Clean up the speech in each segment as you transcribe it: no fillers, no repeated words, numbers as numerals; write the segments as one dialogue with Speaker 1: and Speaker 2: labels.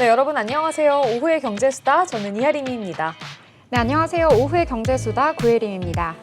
Speaker 1: 네, 여러분 안녕하세요. 오후의 경제수다, 저는 이하림입니다.
Speaker 2: 네, 안녕하세요. 오후의 경제수다 구혜림입니다.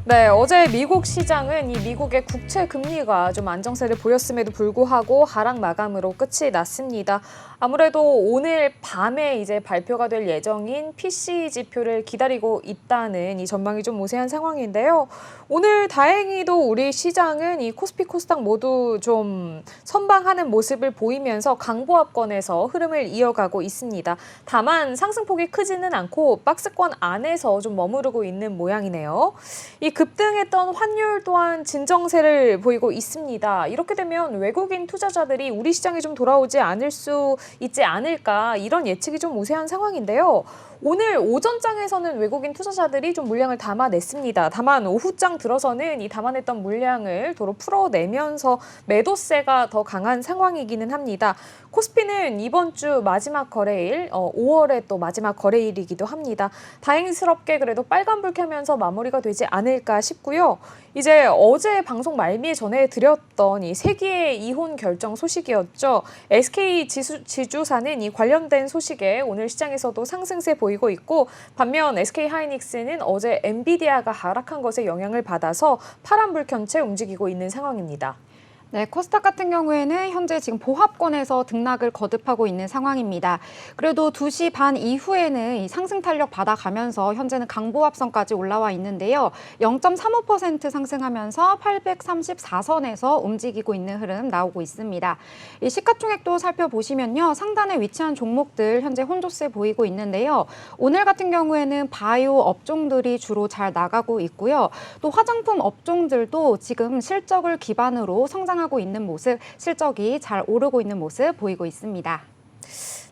Speaker 1: 네, 어제 미국 시장은 이 미국의 국채 금리가 좀 안정세를 보였음에도 불구하고 하락 마감으로 끝이 났습니다. 아무래도 오늘 밤에 이제 발표가 될 예정인 PCE 지표를 기다리고 있다는 이 전망이 좀 우세한 상황인데요. 오늘 다행히도 우리 시장은 이 코스피, 코스닥 모두 좀 선방하는 모습을 보이면서 강보합권에서 흐름을 이어가고 있습니다. 다만 상승폭이 크지는 않고 박스권 안에서 좀 머무르고 있는 모양이네요. 이 급등했던 환율 또한 진정세를 보이고 있습니다. 이렇게 되면 외국인 투자자들이 우리 시장에 좀 돌아오지 않을 수 있지 않을까, 이런 예측이 좀 우세한 상황인데요. 오늘 오전장에서는 외국인 투자자들이 좀 물량을 담아냈습니다. 다만 오후장 들어서는 이 담아냈던 물량을 도로 풀어내면서 매도세가 더 강한 상황이기는 합니다. 코스피는 이번 주 마지막 거래일, 5월의 또 마지막 거래일이기도 합니다. 다행스럽게 그래도 빨간불 켜면서 마무리가 되지 않을까 싶고요. 이제 어제 방송 말미에 전해드렸던 이 세기의 이혼 결정 소식이었죠. SK 지주사는 이 관련된 소식에 오늘 시장에서도 상승세 보이고 있고, 반면 SK하이닉스는 어제 엔비디아가 하락한 것에 영향을 받아서 파란불 켠 채 움직이고 있는 상황입니다.
Speaker 2: 네, 코스닥 같은 경우에는 현재 지금 보합권에서 등락을 거듭하고 있는 상황입니다. 그래도 2시 반 이후에는 이 상승 탄력 받아가면서 현재는 강보합선까지 올라와 있는데요. 0.35% 상승하면서 834선에서 움직이고 있는 흐름 나오고 있습니다. 이 시가총액도 살펴보시면요. 상단에 위치한 종목들 현재 혼조세 보이고 있는데요. 오늘 같은 경우에는 바이오 업종들이 주로 잘 나가고 있고요. 또 화장품 업종들도 지금 실적을 기반으로 성장하고 있는 모습, 실적이 잘 오르고 있는 모습 보이고 있습니다.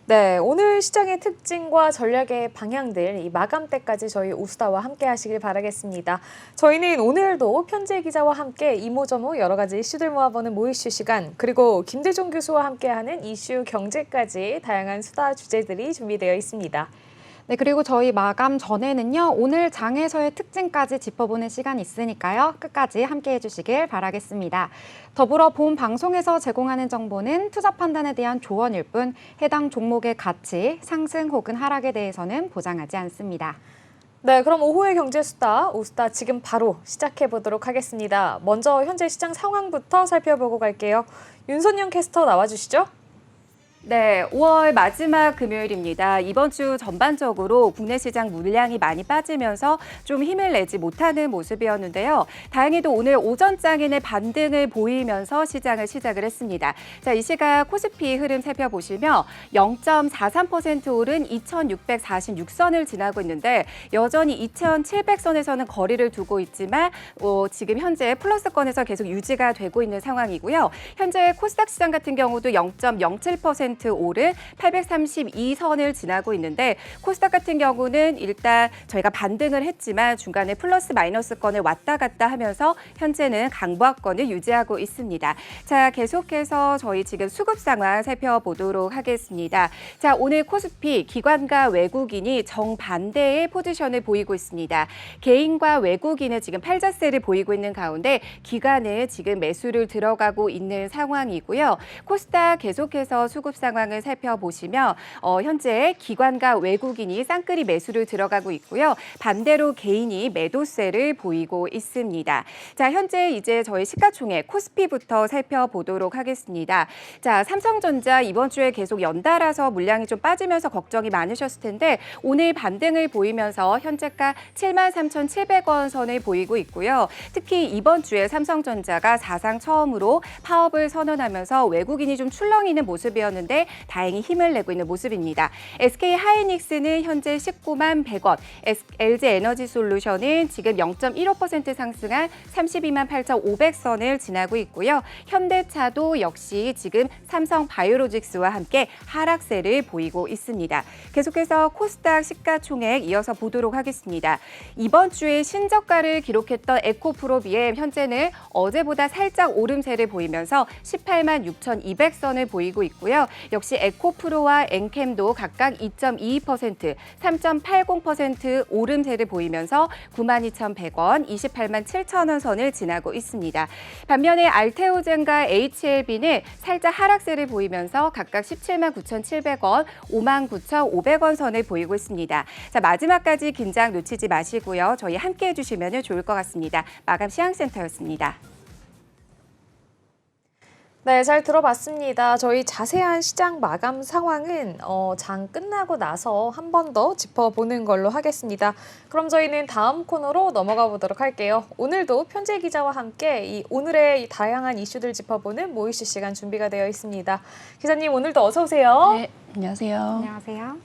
Speaker 1: 네, 오늘 시장의 특징과 전략의 방향들, 이 마감 때까지 저희 우스다와 함께 하시길 바라겠습니다. 저희는 오늘도 편재 기자와 함께 이모저모 여러 가지 이슈들 모아보는 모이슈 시간, 그리고 김대중 교수와 함께하는 이슈 경제까지 다양한 수다 주제들이 준비되어 있습니다.
Speaker 2: 네, 그리고 저희 마감 전에는요, 오늘 장에서의 특징까지 짚어보는 시간이 있으니까요, 끝까지 함께 해주시길 바라겠습니다. 더불어 본 방송에서 제공하는 정보는 투자 판단에 대한 조언일 뿐 해당 종목의 가치, 상승 혹은 하락에 대해서는 보장하지 않습니다.
Speaker 1: 네, 그럼 오후의 경제수다, 우스다 지금 바로 시작해 보도록 하겠습니다. 먼저 현재 시장 상황부터 살펴보고 갈게요. 윤선영 캐스터 나와주시죠.
Speaker 3: 네, 5월 마지막 금요일입니다. 이번 주 전반적으로 국내 시장 물량이 많이 빠지면서 좀 힘을 내지 못하는 모습이었는데요. 다행히도 오늘 오전장에는 반등을 보이면서 시장을 시작을 했습니다. 자, 이 시각 코스피 흐름 살펴보시면 0.43% 오른 2646선을 지나고 있는데 여전히 2700선에서는 거리를 두고 있지만 지금 현재 플러스권에서 계속 유지가 되고 있는 상황이고요. 현재 코스닥 시장 같은 경우도 0.07% 오른 832선을 지나고 있는데 코스닥 같은 경우는 일단 저희가 반등을 했지만 중간에 플러스 마이너스권을 왔다 갔다 하면서 현재는 강보합권을 유지하고 있습니다. 자, 계속해서 저희 지금 수급 상황 살펴보도록 하겠습니다. 자, 오늘 코스피 기관과 외국인이 정반대의 포지션을 보이고 있습니다. 개인과 외국인은 지금 팔자세를 보이고 있는 가운데 기관은 지금 매수를 들어가고 있는 상황이고요. 코스닥 계속해서 수급 상황을 살펴보시면 현재 기관과 외국인이 쌍끌이 매수를 들어가고 있고요. 반대로 개인이 매도세를 보이고 있습니다. 자, 현재 이제 저희 시가총액 코스피부터 살펴보도록 하겠습니다. 자, 삼성전자 이번 주에 계속 연달아서 물량이 좀 빠지면서 걱정이 많으셨을 텐데 오늘 반등을 보이면서 현재가 73,700원 선을 보이고 있고요. 특히 이번 주에 삼성전자가 사상 처음으로 파업을 선언하면서 외국인이 좀 출렁이는 모습이었는데 다행히 힘을 내고 있는 모습입니다. SK하이닉스는 현재 19만 100원, LG에너지솔루션은 지금 0.15% 상승한 32만 8,500선을 지나고 있고요. 현대차도 역시 지금 삼성바이오로직스와 함께 하락세를 보이고 있습니다. 계속해서 코스닥 시가총액 이어서 보도록 하겠습니다. 이번 주에 신저가를 기록했던 에코프로비엠 현재는 어제보다 살짝 오름세를 보이면서 18만 6,200선을 보이고 있고요. 역시 에코프로와 엔캠도 각각 2.22%, 3.80% 오름세를 보이면서 92,100원, 28만 7천 원 선을 지나고 있습니다. 반면에 알테오젠과 HLB는 살짝 하락세를 보이면서 각각 17만 9,700원, 5만 9,500원 선을 보이고 있습니다. 자, 마지막까지 긴장 놓치지 마시고요. 저희 함께 해주시면 좋을 것 같습니다. 마감 시황센터였습니다.
Speaker 1: 네, 잘 들어봤습니다. 저희 자세한 시장 마감 상황은 장 끝나고 나서 한 번 더 짚어보는 걸로 하겠습니다. 그럼 저희는 다음 코너로 넘어가 보도록 할게요. 오늘도 편재 기자와 함께 오늘의 다양한 이슈들 짚어보는 모이슈 시간 준비가 되어 있습니다. 기자님, 오늘도 어서 오세요.
Speaker 4: 네, 안녕하세요.
Speaker 2: 안녕하세요.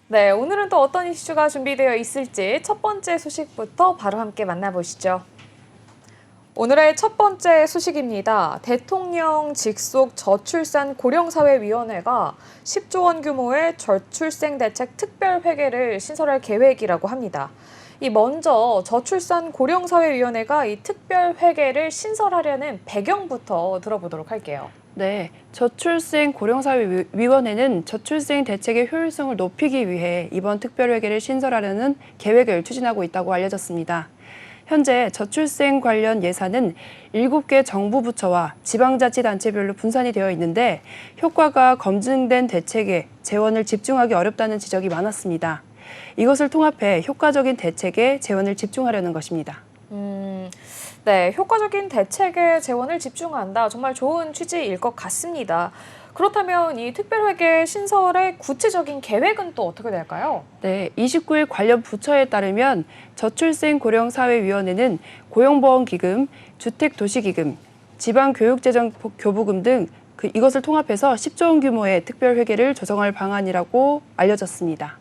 Speaker 1: 네, 오늘은 또 어떤 이슈가 준비되어 있을지 첫 번째 소식부터 바로 함께 만나보시죠. 오늘의 첫 번째 소식입니다. 대통령 직속 저출산 고령사회위원회가 10조 원 규모의 저출생 대책 특별회계를 신설할 계획이라고 합니다. 먼저 저출산 고령사회위원회가 이 특별회계를 신설하려는 배경부터 들어보도록 할게요.
Speaker 4: 네, 저출생 고령사회위원회는 저출생 대책의 효율성을 높이기 위해 이번 특별회계를 신설하려는 계획을 추진하고 있다고 알려졌습니다. 현재 저출생 관련 예산은 7개 정부 부처와 지방자치단체별로 분산이 되어 있는데 효과가 검증된 대책에 재원을 집중하기 어렵다는 지적이 많았습니다. 이것을 통합해 효과적인 대책에 재원을 집중하려는 것입니다.
Speaker 1: 네, 효과적인 대책에 재원을 집중한다. 정말 좋은 취지일 것 같습니다. 그렇다면 이 특별회계 신설의 구체적인 계획은 또 어떻게 될까요?
Speaker 4: 네, 29일 관련 부처에 따르면 저출생 고령사회위원회는 고용보험기금, 주택도시기금, 지방교육재정교부금 등 이것을 통합해서 10조 원 규모의 특별회계를 조성할 방안이라고 알려졌습니다.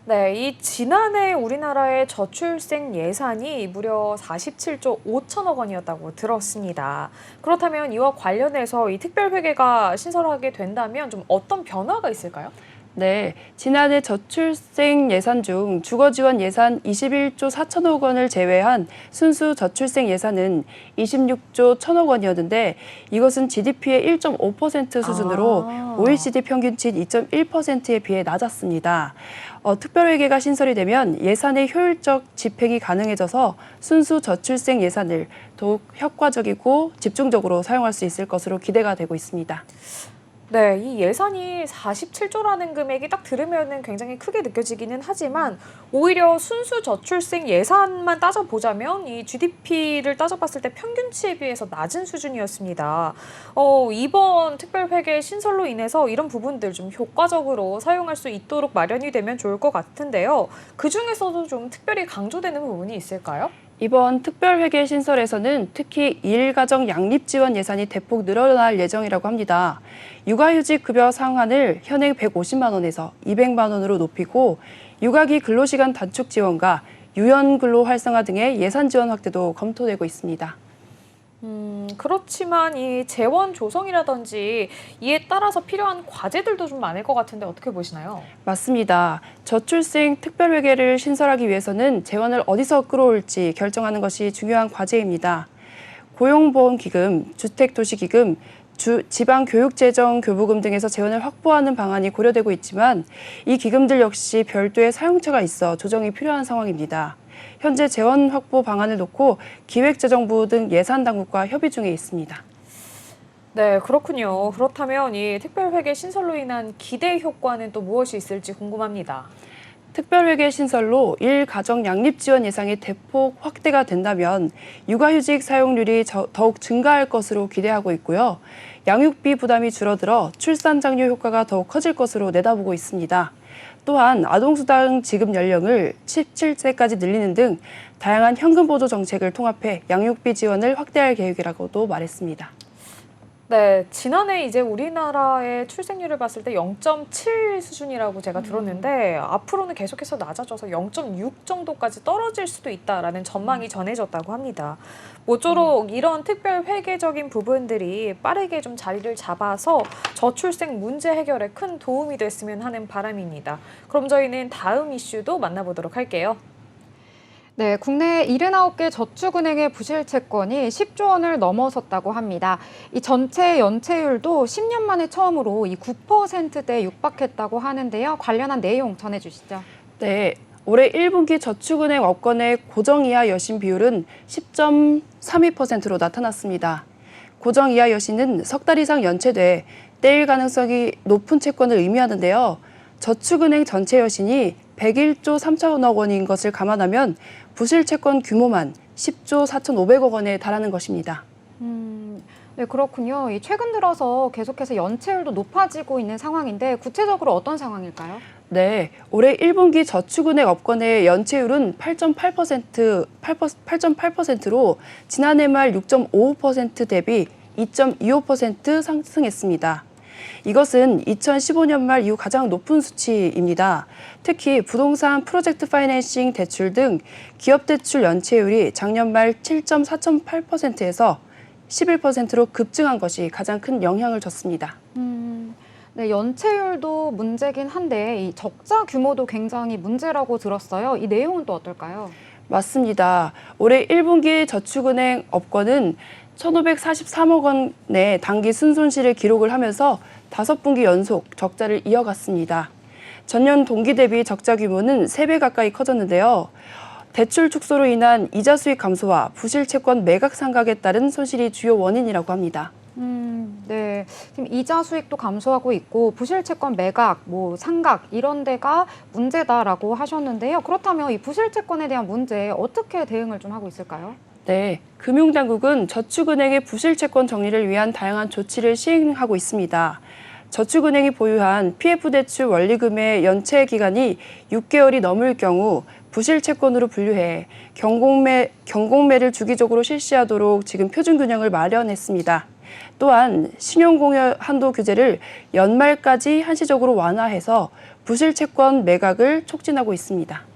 Speaker 1: 네, 이 지난해 우리나라의 저출생 예산이 무려 47조 5천억 원이었다고 들었습니다. 그렇다면 이와 관련해서 이 특별회계가 신설하게 된다면 좀 어떤 변화가 있을까요?
Speaker 4: 네, 지난해 저출생 예산 중 주거지원 예산 21조 4천억 원을 제외한 순수 저출생 예산은 26조 1천억 원이었는데 이것은 GDP의 1.5% 수준으로 OECD 평균치 2.1%에 비해 낮았습니다. 특별회계가 신설이 되면 예산의 효율적 집행이 가능해져서 순수 저출생 예산을 더욱 효과적이고 집중적으로 사용할 수 있을 것으로 기대가 되고 있습니다.
Speaker 1: 네, 이 예산이 47조라는 금액이 딱 들으면 굉장히 크게 느껴지기는 하지만 오히려 순수 저출생 예산만 따져보자면 이 GDP를 따져봤을 때 평균치에 비해서 낮은 수준이었습니다. 이번 특별회계 신설로 인해서 이런 부분들 좀 효과적으로 사용할 수 있도록 마련이 되면 좋을 것 같은데요. 그중에서도 좀 특별히 강조되는 부분이 있을까요?
Speaker 4: 이번 특별회계 신설에서는 특히 일가정 양립지원 예산이 대폭 늘어날 예정이라고 합니다. 육아휴직 급여 상한을 현행 150만 원에서 200만 원으로 높이고 육아기 근로시간 단축 지원과 유연근로 활성화 등의 예산 지원 확대도 검토되고 있습니다.
Speaker 1: 그렇지만 이 재원 조성이라든지 이에 따라서 필요한 과제들도 좀 많을 것 같은데 어떻게 보시나요?
Speaker 4: 맞습니다. 저출생 특별회계를 신설하기 위해서는 재원을 어디서 끌어올지 결정하는 것이 중요한 과제입니다. 고용보험기금, 주택도시기금, 지방교육재정교부금 등에서 재원을 확보하는 방안이 고려되고 있지만 이 기금들 역시 별도의 사용처가 있어 조정이 필요한 상황입니다. 현재 재원 확보 방안을 놓고 기획재정부 등 예산당국과 협의 중에 있습니다.
Speaker 1: 네, 그렇군요. 그렇다면 이 특별회계 신설로 인한 기대 효과는 또 무엇이 있을지 궁금합니다.
Speaker 4: 특별회계 신설로 일가정 양립지원 예산이 대폭 확대가 된다면 육아휴직 사용률이 더욱 증가할 것으로 기대하고 있고요. 양육비 부담이 줄어들어 출산 장려 효과가 더욱 커질 것으로 내다보고 있습니다. 또한 아동수당 지급 연령을 17세까지 늘리는 등 다양한 현금 보조 정책을 통합해 양육비 지원을 확대할 계획이라고도 말했습니다.
Speaker 1: 네, 지난해 이제 우리나라의 출생률을 봤을 때 0.7 수준이라고 제가 들었는데 앞으로는 계속해서 낮아져서 0.6 정도까지 떨어질 수도 있다라는 전망이 전해졌다고 합니다. 모쪼록 이런 특별 회계적인 부분들이 빠르게 좀 자리를 잡아서 저출생 문제 해결에 큰 도움이 됐으면 하는 바람입니다. 그럼 저희는 다음 이슈도 만나보도록 할게요.
Speaker 2: 네, 국내 79개 저축은행의 부실 채권이 10조 원을 넘어섰다고 합니다. 이 전체 연체율도 10년 만에 처음으로 이 9%대에 육박했다고 하는데요. 관련한 내용 전해주시죠.
Speaker 4: 네, 올해 1분기 저축은행 업권의 고정이하 여신 비율은 10.32%로 나타났습니다. 고정이하 여신은 석 달 이상 연체돼 떼일 가능성이 높은 채권을 의미하는데요. 저축은행 전체 여신이 101조 3천억 원인 것을 감안하면 부실 채권 규모만 10조 4,500억 원에 달하는 것입니다.
Speaker 2: 네, 그렇군요. 이 최근 들어서 계속해서 연체율도 높아지고 있는 상황인데 구체적으로 어떤 상황일까요?
Speaker 4: 네, 올해 1분기 저축은행 업권의 연체율은 8.8%로 지난해 말 6.55% 대비 2.25% 상승했습니다. 이것은 2015년 말 이후 가장 높은 수치입니다. 특히 부동산 프로젝트 파이낸싱 대출 등 기업 대출 연체율이 작년 말 7.48%에서 11%로 급증한 것이 가장 큰 영향을 줬습니다.
Speaker 2: 네, 연체율도 문제긴 한데 이 적자 규모도 굉장히 문제라고 들었어요. 이 내용은 또 어떨까요?
Speaker 4: 맞습니다. 올해 1분기 저축은행 업권은 1,543억 원의 단기 순손실을 기록을 하면서 5분기 연속 적자를 이어갔습니다. 전년 동기 대비 적자 규모는 3배 가까이 커졌는데요. 대출 축소로 인한 이자 수익 감소와 부실 채권 매각 상각에 따른 손실이 주요 원인이라고 합니다.
Speaker 2: 네. 지금 이자 수익도 감소하고 있고 부실 채권 매각, 상각 이런 데가 문제다라고 하셨는데요. 그렇다면 이 부실 채권에 대한 문제에 어떻게 대응을 좀 하고 있을까요?
Speaker 4: 네, 금융당국은 저축은행의 부실 채권 정리를 위한 다양한 조치를 시행하고 있습니다. 저축은행이 보유한 PF대출 원리금의 연체 기간이 6개월이 넘을 경우 부실 채권으로 분류해 경공매를 주기적으로 실시하도록 지금 표준균형을 마련했습니다. 또한 신용공여 한도 규제를 연말까지 한시적으로 완화해서 부실 채권 매각을 촉진하고 있습니다.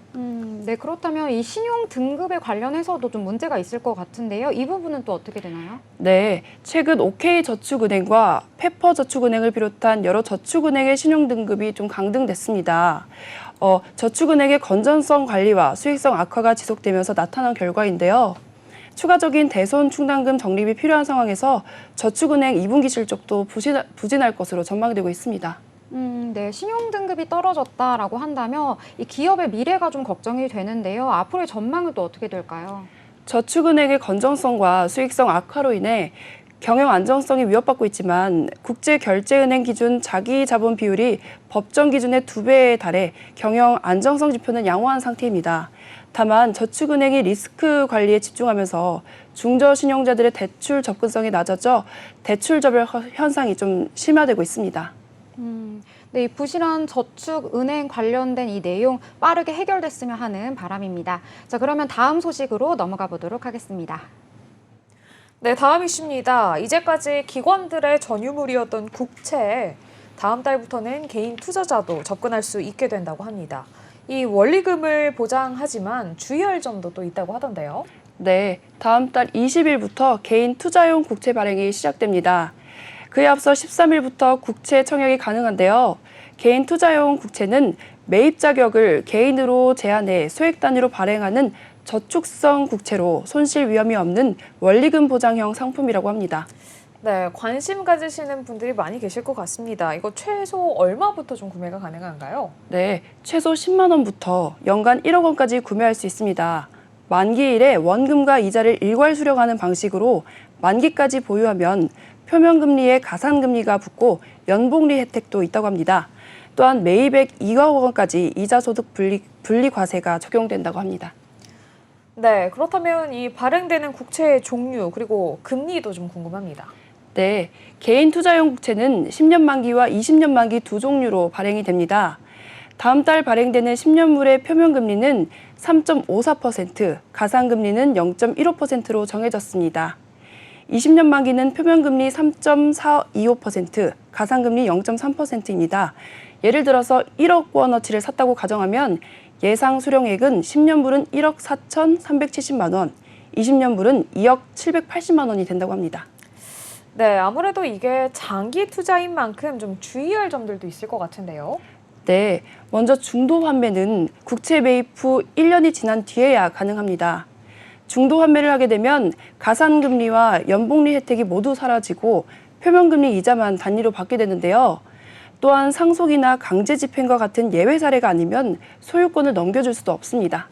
Speaker 2: 네, 그렇다면 이 신용 등급에 관련해서도 좀 문제가 있을 것 같은데요. 이 부분은 또 어떻게 되나요?
Speaker 4: 네, 최근 OK저축은행과 페퍼저축은행을 비롯한 여러 저축은행의 신용 등급이 좀 강등됐습니다. 저축은행의 건전성 관리와 수익성 악화가 지속되면서 나타난 결과인데요. 추가적인 대손 충당금 적립이 필요한 상황에서 저축은행 2분기 실적도 부진할 것으로 전망되고 있습니다.
Speaker 2: 네, 신용 등급이 떨어졌다라고 한다면 이 기업의 미래가 좀 걱정이 되는데요. 앞으로의 전망은 또 어떻게 될까요?
Speaker 4: 저축은행의 건전성과 수익성 악화로 인해 경영 안정성이 위협받고 있지만 국제결제은행 기준 자기자본 비율이 법정 기준의 2배에 달해 경영 안정성 지표는 양호한 상태입니다. 다만 저축은행이 리스크 관리에 집중하면서 중저신용자들의 대출 접근성이 낮아져 대출 저별 현상이 좀 심화되고 있습니다.
Speaker 2: 네, 이 부실한 저축은행 관련된 이 내용 빠르게 해결됐으면 하는 바람입니다. 자, 그러면 다음 소식으로 넘어가 보도록 하겠습니다.
Speaker 1: 네, 다음 이슈입니다. 이제까지 기관들의 전유물이었던 국채에 다음 달부터는 개인 투자자도 접근할 수 있게 된다고 합니다. 이 원리금을 보장하지만 주의할 점도 또 있다고 하던데요.
Speaker 4: 네, 다음 달 20일부터 개인 투자용 국채 발행이 시작됩니다. 그에 앞서 13일부터 국채 청약이 가능한데요. 개인 투자용 국채는 매입 자격을 개인으로 제한해 소액 단위로 발행하는 저축성 국채로 손실 위험이 없는 원리금 보장형 상품이라고 합니다.
Speaker 1: 네, 관심 가지시는 분들이 많이 계실 것 같습니다. 이거 최소 얼마부터 좀 구매가 가능한가요?
Speaker 4: 네, 최소 10만 원부터 연간 1억 원까지 구매할 수 있습니다. 만기일에 원금과 이자를 일괄 수령하는 방식으로 만기까지 보유하면 표면금리에 가산금리가 붙고 연복리 혜택도 있다고 합니다. 또한 매입액 2억 원까지 이자소득 분리 과세가 적용된다고 합니다.
Speaker 1: 네, 그렇다면 이 발행되는 국채의 종류 그리고 금리도 좀 궁금합니다.
Speaker 4: 네, 개인 투자용 국채는 10년 만기와 20년 만기 두 종류로 발행이 됩니다. 다음 달 발행되는 10년물의 표면금리는 3.54%, 가산금리는 0.15%로 정해졌습니다. 20년 만기는 표면금리 3.425%, 가산금리 0.3%입니다. 예를 들어서 1억 원어치를 샀다고 가정하면 예상 수령액은 10년물은 1억 4,370만 원, 20년물은 2억 780만 원이 된다고 합니다.
Speaker 1: 네, 아무래도 이게 장기 투자인 만큼 좀 주의할 점들도 있을 것 같은데요.
Speaker 4: 네, 먼저 중도 환매는 국채 매입 후 1년이 지난 뒤에야 가능합니다. 중도 환매를 하게 되면 가산금리와 연복리 혜택이 모두 사라지고 표면금리 이자만 단위로 받게 되는데요. 또한 상속이나 강제 집행과 같은 예외 사례가 아니면 소유권을 넘겨줄 수도 없습니다.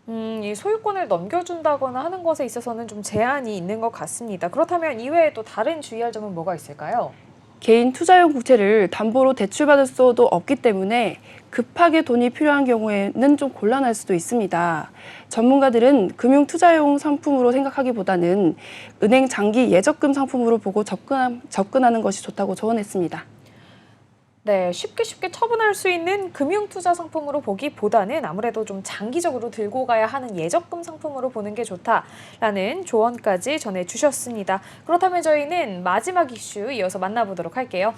Speaker 1: 이 소유권을 넘겨준다거나 하는 것에 있어서는 좀 제한이 있는 것 같습니다. 그렇다면 이외에 또 다른 주의할 점은 뭐가 있을까요?
Speaker 4: 개인 투자용 국채를 담보로 대출받을 수도 없기 때문에 급하게 돈이 필요한 경우에는 좀 곤란할 수도 있습니다. 전문가들은 금융 투자용 상품으로 생각하기보다는 은행 장기 예적금 상품으로 보고 접근하는 것이 좋다고 조언했습니다.
Speaker 1: 네, 쉽게 처분할 수 있는 금융투자 상품으로 보기보다는 아무래도 좀 장기적으로 들고 가야 하는 예적금 상품으로 보는 게 좋다라는 조언까지 전해주셨습니다. 그렇다면 저희는 마지막 이슈 이어서 만나보도록 할게요.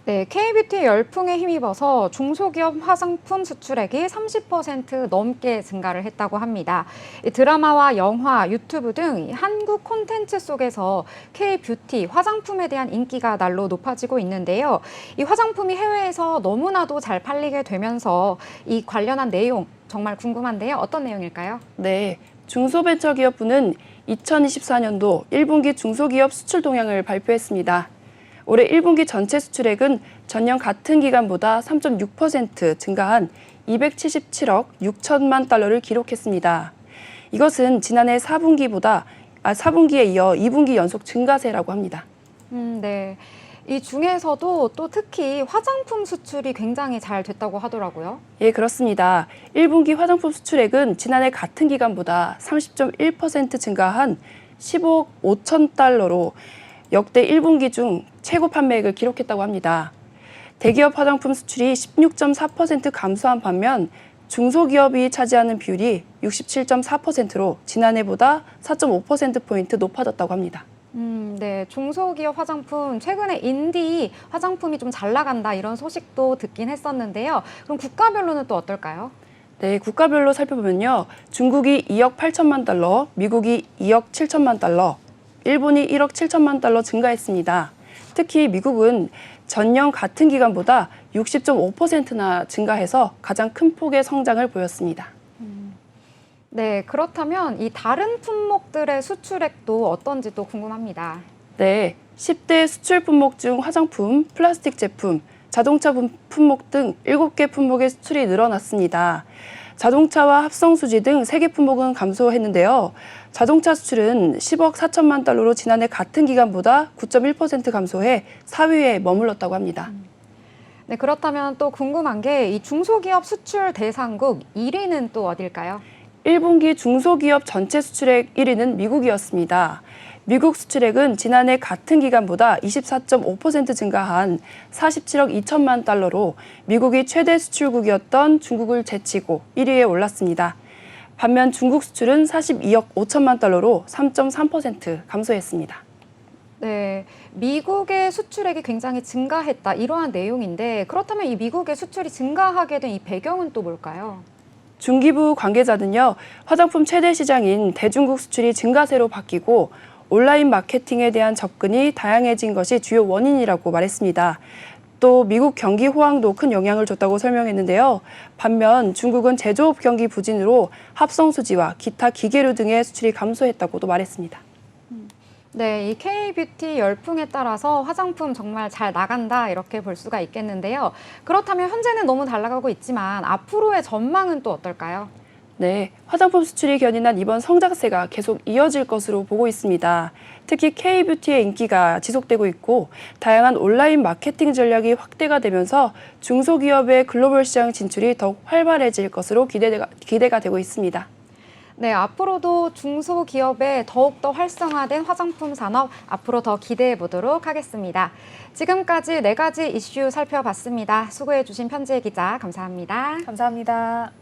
Speaker 2: 네, K뷰티 열풍에 힘입어서 중소기업 화장품 수출액이 30% 넘게 증가를 했다고 합니다. 이 드라마와 영화, 유튜브 등 한국 콘텐츠 속에서 K뷰티 화장품에 대한 인기가 날로 높아지고 있는데요. 이 화장품이 해외에서 너무나도 잘 팔리게 되면서 이 관련한 내용 정말 궁금한데요. 어떤 내용일까요?
Speaker 4: 네, 중소벤처기업부는 2024년도 1분기 중소기업 수출 동향을 발표했습니다. 올해 1분기 전체 수출액은 전년 같은 기간보다 3.6% 증가한 277억 6천만 달러를 기록했습니다. 이것은 지난해 4분기에 이어 2분기 연속 증가세라고 합니다.
Speaker 2: 네. 이 중에서도 또 특히 화장품 수출이 굉장히 잘 됐다고 하더라고요.
Speaker 4: 예, 그렇습니다. 1분기 화장품 수출액은 지난해 같은 기간보다 30.1% 증가한 15억 5천 달러로 역대 1분기 중 최고 판매액을 기록했다고 합니다. 대기업 화장품 수출이 16.4% 감소한 반면 중소기업이 차지하는 비율이 67.4%로 지난해보다 4.5%포인트 높아졌다고 합니다.
Speaker 2: 네. 중소기업 화장품, 최근에 인디 화장품이 좀 잘 나간다 이런 소식도 듣긴 했었는데요. 그럼 국가별로는 또 어떨까요?
Speaker 4: 네, 국가별로 살펴보면요. 중국이 2억 8천만 달러, 미국이 2억 7천만 달러, 일본이 1억 7천만 달러 증가했습니다. 특히 미국은 전년 같은 기간보다 60.5%나 증가해서 가장 큰 폭의 성장을 보였습니다.
Speaker 2: 네, 그렇다면 이 다른 품목들의 수출액도 어떤지 또 궁금합니다.
Speaker 4: 네, 10대 수출 품목 중 화장품, 플라스틱 제품, 자동차 품목 등 7개 품목의 수출이 늘어났습니다. 자동차와 합성수지 등 3개 품목은 감소했는데요. 자동차 수출은 10억 4천만 달러로 지난해 같은 기간보다 9.1% 감소해 4위에 머물렀다고 합니다.
Speaker 2: 네, 그렇다면 또 궁금한 게 이 중소기업 수출 대상국 1위는 또 어딜까요?
Speaker 4: 1분기 중소기업 전체 수출액 1위는 미국이었습니다. 미국 수출액은 지난해 같은 기간보다 24.5% 증가한 47억 2천만 달러로 미국이 최대 수출국이었던 중국을 제치고 1위에 올랐습니다. 반면 중국 수출은 42억 5천만 달러로 3.3% 감소했습니다.
Speaker 2: 네, 미국의 수출액이 굉장히 증가했다 이러한 내용인데 그렇다면 이 미국의 수출이 증가하게 된 이 배경은 또 뭘까요?
Speaker 4: 중기부 관계자는요, 화장품 최대 시장인 대중국 수출이 증가세로 바뀌고 온라인 마케팅에 대한 접근이 다양해진 것이 주요 원인이라고 말했습니다. 또 미국 경기 호황도 큰 영향을 줬다고 설명했는데요. 반면 중국은 제조업 경기 부진으로 합성수지와 기타 기계류 등의 수출이 감소했다고도 말했습니다.
Speaker 2: 네, 이 K뷰티 열풍에 따라서 화장품 정말 잘 나간다 이렇게 볼 수가 있겠는데요. 그렇다면 현재는 너무 잘 나가고 있지만 앞으로의 전망은 또 어떨까요?
Speaker 4: 네, 화장품 수출이 견인한 이번 성장세가 계속 이어질 것으로 보고 있습니다. 특히 K뷰티의 인기가 지속되고 있고 다양한 온라인 마케팅 전략이 확대가 되면서 중소기업의 글로벌 시장 진출이 더욱 활발해질 것으로 기대가 되고 있습니다.
Speaker 2: 네, 앞으로도 중소기업의 더욱더 활성화된 화장품 산업 앞으로 더 기대해 보도록 하겠습니다. 지금까지 4가지 이슈 살펴봤습니다. 수고해 주신 편지혜 기자 감사합니다.
Speaker 1: 감사합니다.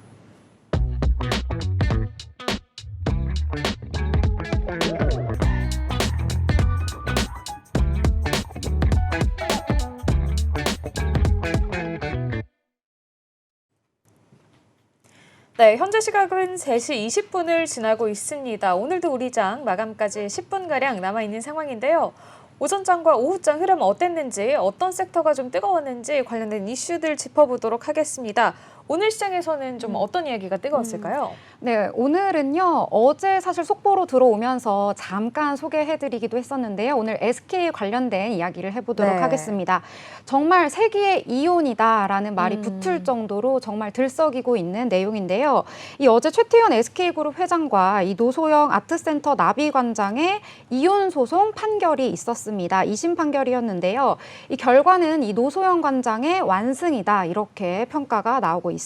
Speaker 1: 네, 현재 시각은 3시 20분을 지나고 있습니다. 오늘도 우리 장 마감까지 10분가량 남아있는 상황인데요. 오전장과 오후장 흐름 어땠는지, 어떤 섹터가 좀 뜨거웠는지 관련된 이슈들 짚어보도록 하겠습니다. 오늘 시장에서는 좀 어떤 이야기가 뜨거웠을까요?
Speaker 2: 네, 오늘은요, 어제 사실 속보로 들어오면서 잠깐 소개해드리기도 했었는데요. 오늘 SK 관련된 이야기를 해보도록
Speaker 1: 네.
Speaker 2: 하겠습니다. 정말 세기의 이온이다라는 말이 붙을 정도로 정말 들썩이고 있는 내용인데요. 이 어제 최태원 SK그룹 회장과 이 노소영 아트센터 나비관장의 이혼 소송 판결이 있었습니다. 2심 판결이었는데요. 이 결과는 이 노소영 관장의 완승이다, 이렇게 평가가 나오고 있습니다.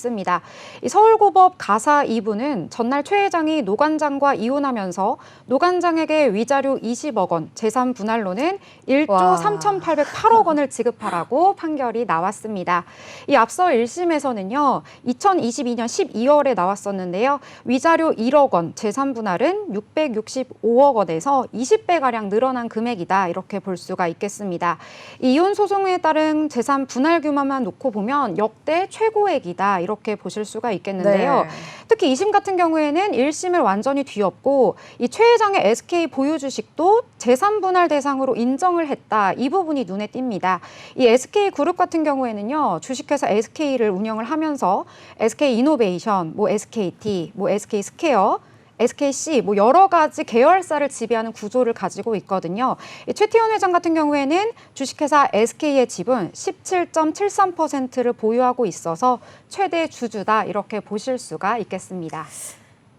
Speaker 2: 이 서울고법 가사 2부는 전날 최 회장이 노 관장과 이혼하면서 노 관장에게 위자료 20억 원, 재산 분할로는 1조
Speaker 1: 와.
Speaker 2: 3,808억 원을 지급하라고 판결이 나왔습니다. 이 앞서 1심에서는요, 2022년 12월에 나왔었는데요. 위자료 1억 원, 재산 분할은 665억 원에서 20배가량 늘어난 금액이다, 이렇게 볼 수가 있겠습니다. 이 이혼 소송에 따른 재산 분할 규모만 놓고 보면 역대 최고액이다, 이렇게 보실 수가 있겠는데요.
Speaker 1: 네.
Speaker 2: 특히 2심 같은 경우에는 1심을 완전히 뒤엎고 이 최 회장의 SK 보유 주식도 재산 분할 대상으로 인정을 했다. 이 부분이 눈에 띕니다. 이 SK 그룹 같은 경우에는요, 주식회사 SK를 운영을 하면서 SK 이노베이션, SKT, SK 스퀘어, SKC 여러 가지 계열사를 지배하는 구조를 가지고 있거든요. 이 최태원 회장 같은 경우에는 주식회사 SK의 지분 17.73%를 보유하고 있어서 최대 주주다, 이렇게 보실 수가 있겠습니다.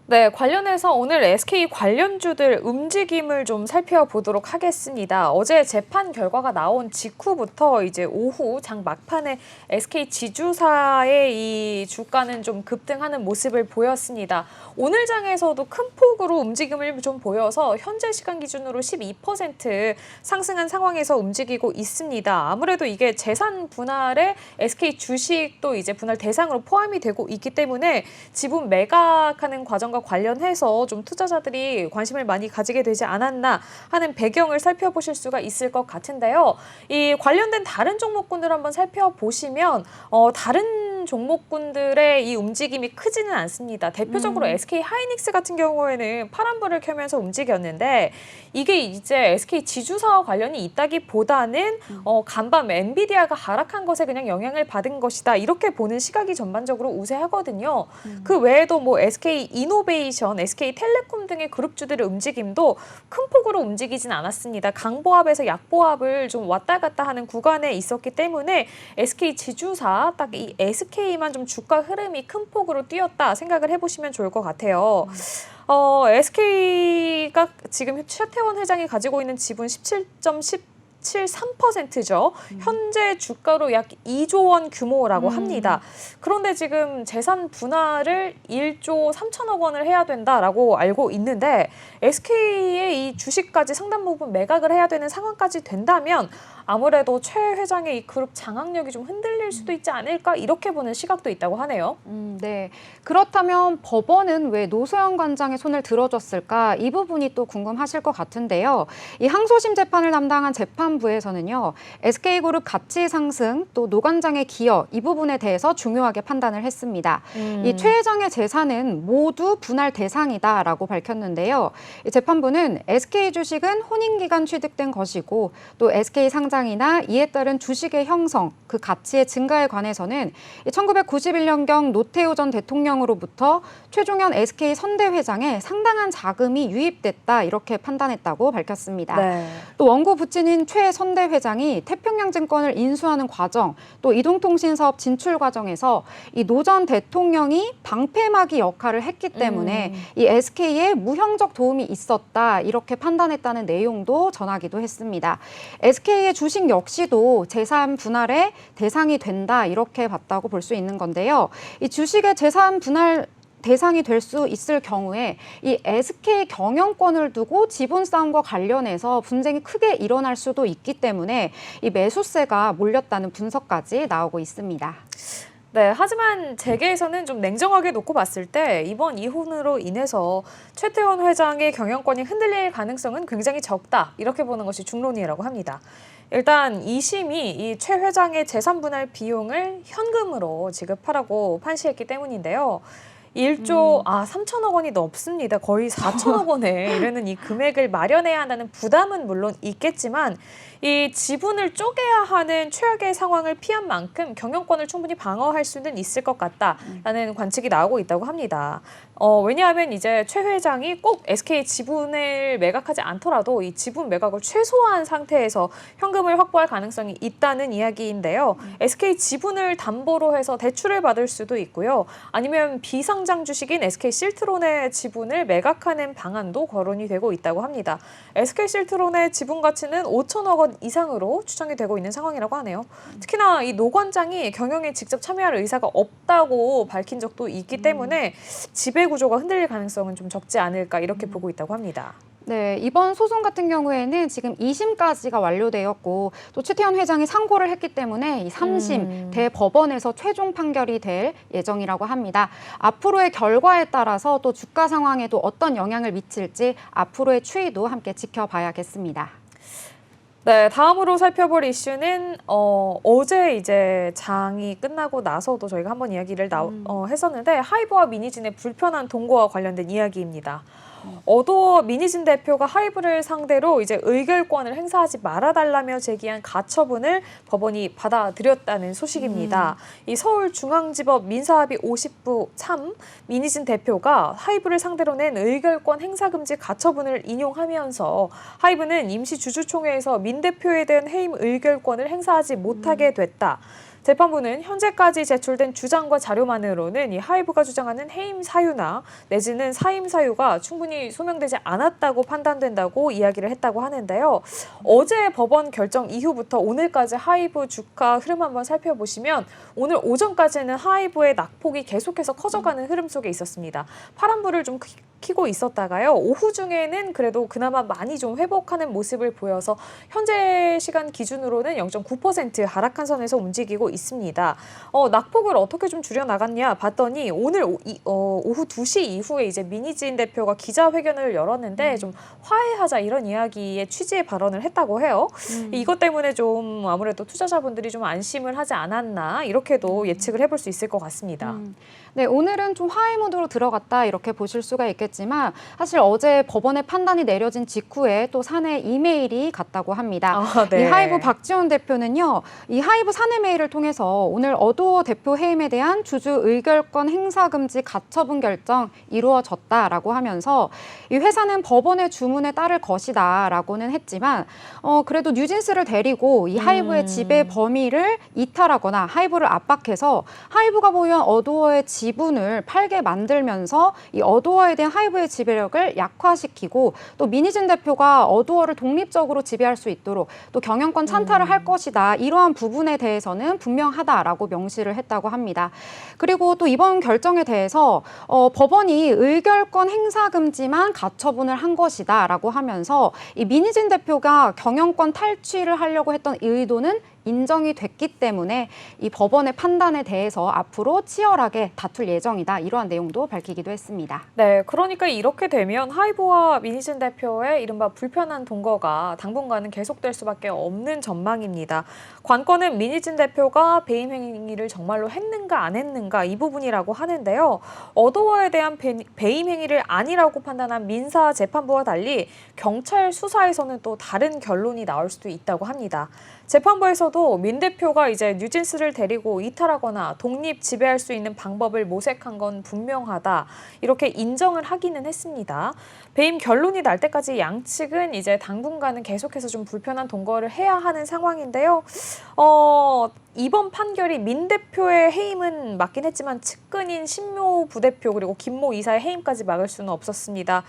Speaker 1: 네, 관련해서 오늘 SK 관련주들 움직임을 좀 살펴보도록 하겠습니다. 어제 재판 결과가 나온 직후부터 이제 오후 장 막판에 SK 지주사의 이 주가는 좀 급등하는 모습을 보였습니다. 오늘 장에서도 큰 폭으로 움직임을 좀 보여서 현재 시간 기준으로 12% 상승한 상황에서 움직이고 있습니다. 아무래도 이게 재산 분할에 SK 주식도 이제 분할 대상으로 포함이 되고 있기 때문에 지분 매각하는 과정과 관련해서 좀 투자자들이 관심을 많이 가지게 되지 않았나 하는 배경을 살펴보실 수가 있을 것 같은데요. 이 관련된 다른 종목군들 한번 살펴보시면 다른 종목군들의 이 움직임이 크지는 않습니다. 대표적으로 SK 하이닉스 같은 경우에는 파란불을 켜면서 움직였는데 이게 이제 SK 지주사와 관련이 있다기보다는 간밤 엔비디아가 하락한 것에 그냥 영향을 받은 것이다, 이렇게 보는 시각이 전반적으로 우세하거든요. 그 외에도 SK 이노베이션, SK 텔레콤 등의 그룹주들의 움직임도 큰 폭으로 움직이진 않았습니다. 강보합에서 약보합을 좀 왔다 갔다 하는 구간에 있었기 때문에 SK 지주사 딱 이 SK만 좀 주가 흐름이 큰 폭으로 뛰었다 생각을 해보시면 좋을 것 같아요. SK가 지금 최태원 회장이 가지고 있는 지분 17.73%죠. 현재 주가로 약 2조 원 규모라고 합니다. 그런데 지금 재산 분할을 1조 3천억 원을 해야 된다라고 알고 있는데 SK의 이 주식까지 상당 부분 매각을 해야 되는 상황까지 된다면 아무래도 최 회장의 이 그룹 장악력이 좀 흔들릴 수도 있지 않을까, 이렇게 보는 시각도 있다고 하네요.
Speaker 2: 네. 그렇다면 법원은 왜 노소영 관장의 손을 들어줬을까? 이 부분이 또 궁금하실 것 같은데요. 이 항소심 재판을 담당한 재판부에서는요, SK그룹 가치 상승, 또 노 관장의 기여, 이 부분에 대해서 중요하게 판단을 했습니다. 이 최 회장의 재산은 모두 분할 대상이다라고 밝혔는데요. 이 재판부는 SK 주식은 혼인기간 취득된 것이고 또 SK 상장이나 이에 따른 주식의 형성, 그 가치의 증가에 관해서는 1991년경 노태우 전 대통령으로부터 최종현 SK 선대 회장에 상당한 자금이 유입됐다, 이렇게 판단했다고 밝혔습니다.
Speaker 1: 네.
Speaker 2: 또 원고 부친인 최 선대 회장이 태평양증권을 인수하는 과정, 또 이동통신 사업 진출 과정에서 이 노 전 대통령이 방패막이 역할을 했기 때문에 이 SK에 무형적 도움이 있었다, 이렇게 판단했다는 내용도 전하기도 했습니다. SK의 주식 역시도 재산 분할의 대상이 된다, 이렇게 봤다고 볼 수 있는 건데요. 이 주식의 재산 분할 대상이 될 수 있을 경우에 이 SK 경영권을 두고 지분 싸움과 관련해서 분쟁이 크게 일어날 수도 있기 때문에 이 매수세가 몰렸다는 분석까지 나오고 있습니다.
Speaker 1: 네, 하지만 재계에서는 좀 냉정하게 놓고 봤을 때 이번 이혼으로 인해서 최태원 회장의 경영권이 흔들릴 가능성은 굉장히 적다, 이렇게 보는 것이 중론이라고 합니다. 일단 2심이 이 최 회장의 재산 분할 비용을 현금으로 지급하라고 판시했기 때문인데요. 1조 3천억 원이 넘습니다. 거의 4천억 원에 이르는 이 금액을 마련해야 한다는 부담은 물론 있겠지만 이 지분을 쪼개야 하는 최악의 상황을 피한 만큼 경영권을 충분히 방어할 수는 있을 것 같다라는 관측이 나오고 있다고 합니다. 왜냐하면 이제 최 회장이 꼭 SK 지분을 매각하지 않더라도 이 지분 매각을 최소화한 상태에서 현금을 확보할 가능성이 있다는 이야기인데요. SK 지분을 담보로 해서 대출을 받을 수도 있고요. 아니면 비상장 주식인 SK 실트론의 지분을 매각하는 방안도 거론이 되고 있다고 합니다. SK 실트론의 지분 가치는 5천억 원 이상으로 추정이 되고 있는 상황이라고 하네요. 특히나 이 노 관장이 경영에 직접 참여할 의사가 없다고 밝힌 적도 있기 때문에 지배 구조가 흔들릴 가능성은 좀 적지 않을까 이렇게 보고 있다고 합니다.
Speaker 2: 네, 이번 소송 같은 경우에는 지금 2심까지가 완료되었고 또 최태원 회장이 상고를 했기 때문에 이 3심 대법원에서 최종 판결이 될 예정이라고 합니다. 앞으로의 결과에 따라서 또 주가 상황에도 어떤 영향을 미칠지 앞으로의 추이도 함께 지켜봐야겠습니다.
Speaker 1: 네, 다음으로 살펴볼 이슈는 어제 이제 장이 끝나고 나서도 저희가 한번 이야기를 했었는데 하이브와 미니진의 불편한 동거와 관련된 이야기입니다. 어도어 미니진 대표가 하이브를 상대로 이제 의결권을 행사하지 말아달라며 제기한 가처분을 법원이 받아들였다는 소식입니다. 이 서울중앙지법 민사합의 50부 3 미니진 대표가 하이브를 상대로 낸 의결권 행사 금지 가처분을 인용하면서 하이브는 임시주주총회에서 민 대표에 대한 해임 의결권을 행사하지 못하게 됐다. 재판부는 현재까지 제출된 주장과 자료만으로는 이 하이브가 주장하는 해임 사유나 내지는 사임 사유가 충분히 소명되지 않았다고 판단된다고 이야기를 했다고 하는데요. 어제 법원 결정 이후부터 오늘까지 하이브 주가 흐름 한번 살펴보시면 오늘 오전까지는 하이브의 낙폭이 계속해서 커져가는 흐름 속에 있었습니다. 파란불을 좀 켜고 있었다가요. 오후 중에는 그래도 그나마 많이 좀 회복하는 모습을 보여서 현재 시간 기준으로는 0.9% 하락한 선에서 움직이고 있습니다. 낙폭을 어떻게 좀 줄여나갔냐 봤더니 오늘 오후 2시 이후에 이제 미니진 대표가 기자회견을 열었는데 좀 화해하자 이런 이야기의 취지의 발언을 했다고 해요. 이것 때문에 좀 아무래도 투자자분들이 좀 안심을 하지 않았나 이렇게도 예측을 해볼 수 있을 것 같습니다.
Speaker 2: 네, 오늘은 좀 화해 모드로 들어갔다 이렇게 보실 수가 있겠지만 사실 어제 법원의 판단이 내려진 직후에 또 사내 이메일이 갔다고 합니다.
Speaker 1: 네.
Speaker 2: 이 하이브 박지원 대표는요, 이 하이브 사내 메일을 통해서 오늘 어도어 대표 해임에 대한 주주 의결권 행사 금지 가처분 결정 이루어졌다라고 하면서 이 회사는 법원의 주문에 따를 것이다라고는 했지만 그래도 뉴진스를 데리고 이 하이브의 지배 범위를 이탈하거나 하이브를 압박해서 하이브가 보유한 어도어의 지분을 팔게 만들면서 이 어도어에 대한 하이브의 지배력을 약화시키고 또 미니진 대표가 어도어를 독립적으로 지배할 수 있도록 또 경영권 찬탈을 할 것이다. 이러한 부분에 대해서는 분명하다라고 명시를 했다고 합니다. 그리고 또 이번 결정에 대해서 법원이 의결권 행사 금지만 가처분을 한 것이다라고 하면서 이 미니진 대표가 경영권 탈취를 하려고 했던 의도는 인정이 됐기 때문에 이 법원의 판단에 대해서 앞으로 치열하게 다툴 예정이다. 이러한 내용도 밝히기도 했습니다.
Speaker 1: 네, 그러니까 이렇게 되면 하이브와 미니진 대표의 이른바 불편한 동거가 당분간은 계속될 수밖에 없는 전망입니다. 관건은 미니진 대표가 배임 행위를 정말로 했는가 안 했는가 이 부분이라고 하는데요. 어도어에 대한 배임 행위를 아니라고 판단한 민사 재판부와 달리 경찰 수사에서는 또 다른 결론이 나올 수도 있다고 합니다. 재판부에서도 민 대표가 이제 뉴진스를 데리고 이탈하거나 독립 지배할 수 있는 방법을 모색한 건 분명하다. 이렇게 인정을 하기는 했습니다. 배임 결론이 날 때까지 양측은 이제 당분간은 계속해서 좀 불편한 동거를 해야 하는 상황인데요. 이번 판결이 민 대표의 해임은 맞긴 했지만 측근인 신묘 부대표 그리고 김모 이사의 해임까지 막을 수는 없었습니다.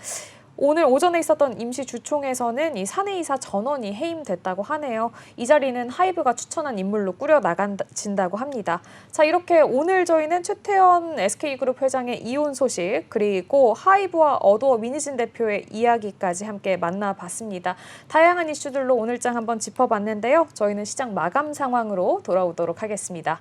Speaker 1: 오늘 오전에 있었던 임시주총에서는 이 사내이사 전원이 해임됐다고 하네요. 이 자리는 하이브가 추천한 인물로 꾸려 나간다고 합니다. 자, 이렇게 오늘 저희는 최태원 SK그룹 회장의 이혼 소식 그리고 하이브와 어도어 미니진 대표의 이야기까지 함께 만나봤습니다. 다양한 이슈들로 오늘장 한번 짚어봤는데요. 저희는 시장 마감 상황으로 돌아오도록 하겠습니다.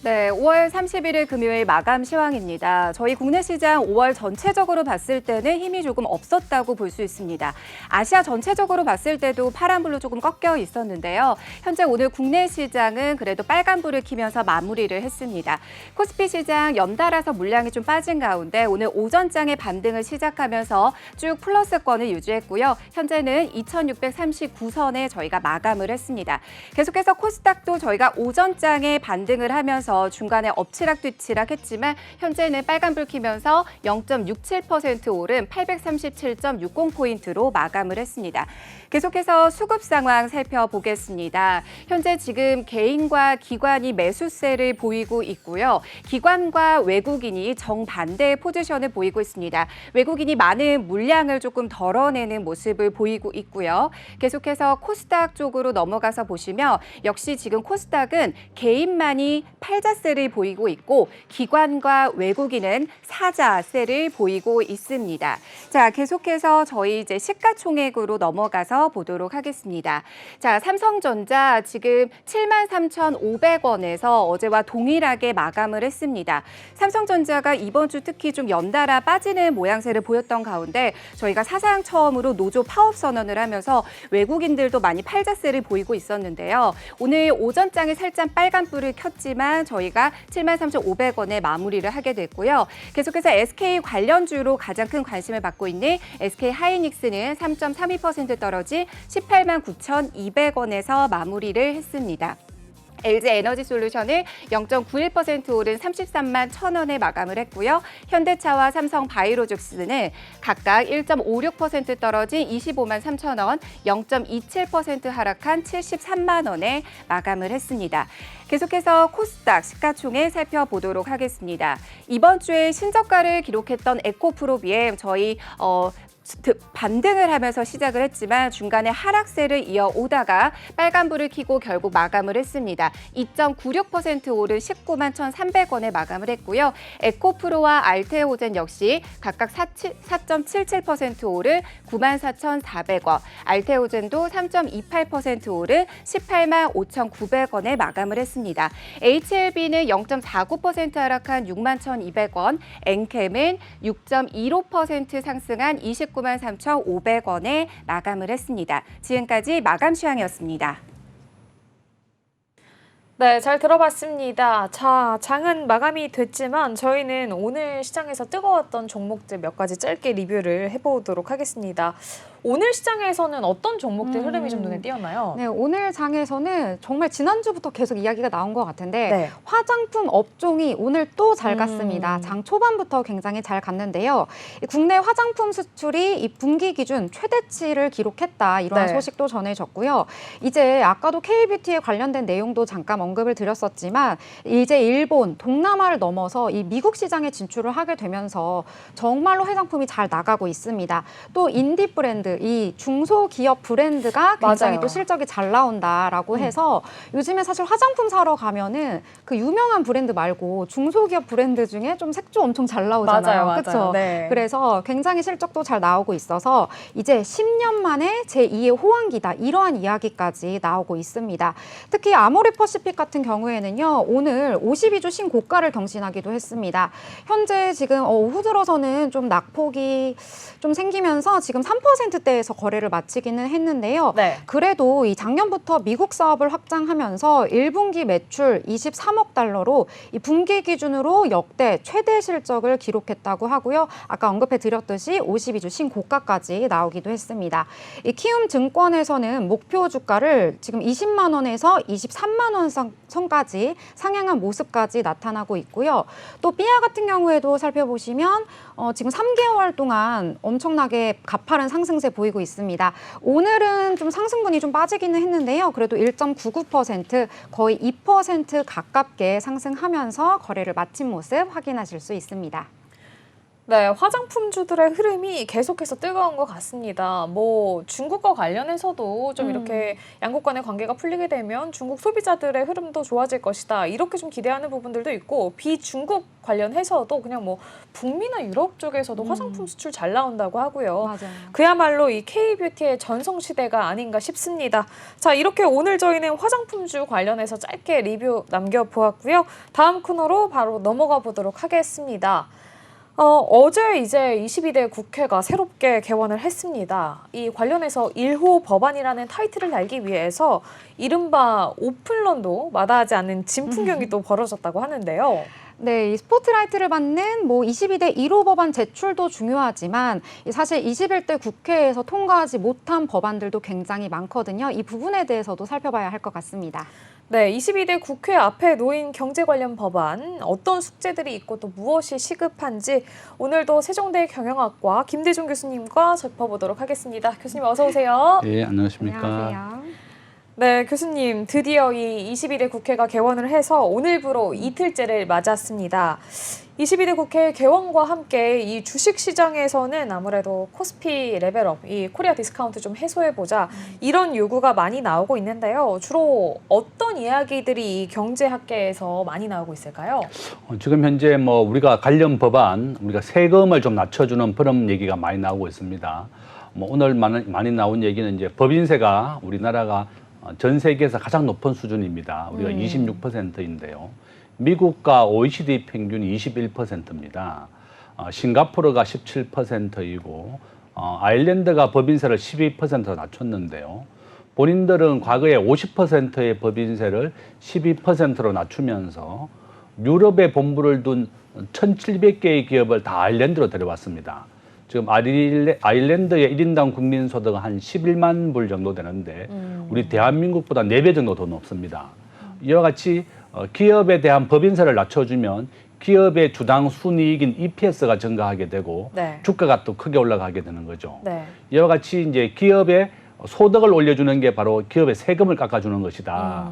Speaker 3: 네, 5월 31일 금요일 마감 시황입니다. 저희 국내 시장 5월 전체적으로 봤을 때는 힘이 조금 없었다고 볼 수 있습니다. 아시아 전체적으로 봤을 때도 파란불로 조금 꺾여 있었는데요. 현재 오늘 국내 시장은 그래도 빨간불을 켜면서 마무리를 했습니다. 코스피 시장 연달아서 물량이 좀 빠진 가운데 오늘 오전장의 반등을 시작하면서 쭉 플러스권을 유지했고요. 현재는 2639선에 저희가 마감을 했습니다. 계속해서 코스닥도 저희가 오전장에 반등을 하면서 중간에 엎치락 뒤치락 했지만 현재는 빨간불 켜면서 0.67% 오른 837.60포인트로 마감을 했습니다. 계속해서 수급 상황 살펴보겠습니다. 현재 지금 개인과 기관이 매수세를 보이고 있고요. 기관과 외국인이 정반대의 포지션을 보이고 있습니다. 외국인이 많은 물량을 조금 덜어내는 모습을 보이고 있고요. 계속해서 코스닥 쪽으로 넘어가서 보시면 역시 지금 코스닥은 개인만이 팔자세를 보이고 있고 기관과 외국인은 사자세를 보이고 있습니다. 자, 계속해서 저희 이제 시가총액으로 넘어가서 보도록 하겠습니다. 자, 삼성전자 지금 73,500원에서 어제와 동일하게 마감을 했습니다. 삼성전자가 이번 주 특히 좀 연달아 빠지는 모양새를 보였던 가운데 저희가 사상 처음으로 노조 파업 선언을 하면서 외국인들도 많이 팔자세를 보이고 있었는데요. 오늘 오전장에 살짝 빨간불을 켰지만 저희가 73,500원에 마무리를 하게 됐고요. 계속해서 SK 관련주로 가장 큰 관심을 받고 있는 SK 하이닉스는 3.32% 떨어진 189,200원에서 마무리를 했습니다. LG 에너지솔루션을 0.91% 오른 33만 1,000원에 마감을 했고요. 현대차와 삼성 바이오로직스는 각각 1.56% 떨어진 25만 3,000원, 0.27% 하락한 73만 원에 마감을 했습니다. 계속해서 코스닥 시가총액 살펴보도록 하겠습니다. 이번 주에 신저가를 기록했던 에코프로비엠 저희 반등을 하면서 시작을 했지만 중간에 하락세를 이어오다가 빨간불을 켜고 결국 마감을 했습니다. 2.96% 오른 19만 1,300원에 마감을 했고요. 에코프로와 알테오젠 역시 각각 4.77% 오른 9만 4,400원, 알테오젠도 3.28% 오른 18만 5,900원에 마감을 했습니다. HLB는 0.49% 하락한 6만 1,200원, 엔캠은 6.15% 상승한 29만 3,500원에 마감을 했습니다. 지금까지 마감 시황이었습니다.
Speaker 1: 네, 잘 들어봤습니다. 자, 장은 마감이 됐지만 저희는 오늘 시장에서 뜨거웠던 종목들 몇 가지 짧게 리뷰를 해보도록 하겠습니다. 오늘 시장에서는 어떤 종목들 흐름이 좀 눈에 띄었나요?
Speaker 2: 네, 오늘 장에서는 정말 지난주부터 계속 이야기가 나온 것 같은데
Speaker 1: 네.
Speaker 2: 화장품 업종이 오늘 또 잘 갔습니다. 장 초반부터 굉장히 잘 갔는데요. 이 국내 화장품 수출이 이 분기 기준 최대치를 기록했다. 이러한
Speaker 1: 네.
Speaker 2: 소식도 전해졌고요. 이제 아까도 K뷰티에 관련된 내용도 잠깐 언급을 드렸었지만 이제 일본, 동남아를 넘어서 이 미국 시장에 진출을 하게 되면서 정말로 화장품이 잘 나가고 있습니다. 또 인디 브랜드, 이 중소기업 브랜드가 굉장히
Speaker 1: 맞아요.
Speaker 2: 또 실적이 잘 나온다라고 해서 요즘에 사실 화장품 사러 가면은 그 유명한 브랜드 말고 중소기업 브랜드 중에 좀 색조 엄청 잘 나오잖아요.
Speaker 1: 맞아요.
Speaker 2: 그렇죠?
Speaker 1: 네.
Speaker 2: 그래서 굉장히 실적도 잘 나오고 있어서 이제 10년 만에 제2의 호황기다. 이러한 이야기까지 나오고 있습니다. 특히 아모레퍼시픽 같은 경우에는요. 오늘 52주 신고가를 경신하기도 했습니다. 현재 지금 오후 들어서는 좀 낙폭이 좀 생기면서 지금 3%대에서 거래를 마치기는 했는데요.
Speaker 1: 네.
Speaker 2: 그래도 이 작년부터 미국 사업을 확장하면서 1분기 매출 23억 달러로 이 분기 기준으로 역대 최대 실적을 기록했다고 하고요. 아까 언급해 드렸듯이 52주 신고가까지 나오기도 했습니다. 이 키움증권에서는 목표 주가를 지금 20만 원에서 23만 원 선까지 상향한 모습까지 나타나고 있고요. 또 삐아 같은 경우에도 살펴보시면 지금 3개월 동안 엄청나게 가파른 상승세 보이고 있습니다. 오늘은 좀 상승분이 좀 빠지기는 했는데요. 그래도 1.99% 거의 2% 가깝게 상승하면서 거래를 마친 모습 확인하실 수 있습니다.
Speaker 1: 네, 화장품주들의 흐름이 계속해서 뜨거운 것 같습니다. 뭐 중국과 관련해서도 좀 이렇게 양국 간의 관계가 풀리게 되면 중국 소비자들의 흐름도 좋아질 것이다. 이렇게 좀 기대하는 부분들도 있고 비중국 관련해서도 그냥 뭐 북미나 유럽 쪽에서도 화장품 수출 잘 나온다고 하고요.
Speaker 2: 맞아요.
Speaker 1: 그야말로 이 K-뷰티의 전성시대가 아닌가 싶습니다. 자, 이렇게 오늘 저희는 화장품주 관련해서 짧게 리뷰 남겨보았고요. 다음 코너로 바로 넘어가 보도록 하겠습니다. 어제 이제 22대 국회가 새롭게 개원을 했습니다. 이 관련해서 1호 법안이라는 타이틀을 달기 위해서 이른바 오픈런도 마다하지 않는 진풍경이 또 벌어졌다고 하는데요.
Speaker 2: 네, 이 스포트라이트를 받는 22대 1호 법안 제출도 중요하지만 사실 21대 국회에서 통과하지 못한 법안들도 굉장히 많거든요. 이 부분에 대해서도 살펴봐야 할 것 같습니다.
Speaker 1: 네, 22대 국회 앞에 놓인 경제 관련 법안, 어떤 숙제들이 있고 또 무엇이 시급한지 오늘도 세종대 경영학과 김대중 교수님과 짚어보도록 하겠습니다. 교수님 어서 오세요.
Speaker 5: 네, 안녕하십니까.
Speaker 2: 안녕하세요.
Speaker 1: 네, 교수님 드디어 이 22대 국회가 개원을 해서 오늘부로 이틀째를 맞았습니다. 22대 국회 개원과 함께 이 주식시장에서는 아무래도 코스피 레벨업, 이 코리아 디스카운트 좀 해소해보자 이런 요구가 많이 나오고 있는데요. 주로 어떤 이야기들이 이 경제학계에서 많이 나오고 있을까요?
Speaker 5: 지금 현재 뭐 우리가 관련 법안, 우리가 세금을 좀 낮춰주는 그런 얘기가 많이 나오고 있습니다. 뭐 오늘 많이 나온 얘기는 이제 법인세가 우리나라가 전 세계에서 가장 높은 수준입니다. 우리가 26%인데요. 미국과 OECD 평균이 21%입니다. 싱가포르가 17%이고 아일랜드가 법인세를 12% 낮췄는데요. 본인들은 과거에 50%의 법인세를 12%로 낮추면서 유럽에 본부를 둔 1,700개의 기업을 다 아일랜드로 데려왔습니다. 지금 아일랜드의 1인당 국민소득은 한 11만 불 정도 되는데 우리 대한민국보다 4배 정도 더 높습니다. 이와 같이 기업에 대한 법인세를 낮춰주면 기업의 주당 순이익인 EPS가 증가하게 되고
Speaker 1: 네.
Speaker 5: 주가가 또 크게 올라가게 되는 거죠.
Speaker 1: 네.
Speaker 5: 이와 같이 이제 기업의 소득을 올려주는 게 바로 기업의 세금을 깎아주는 것이다.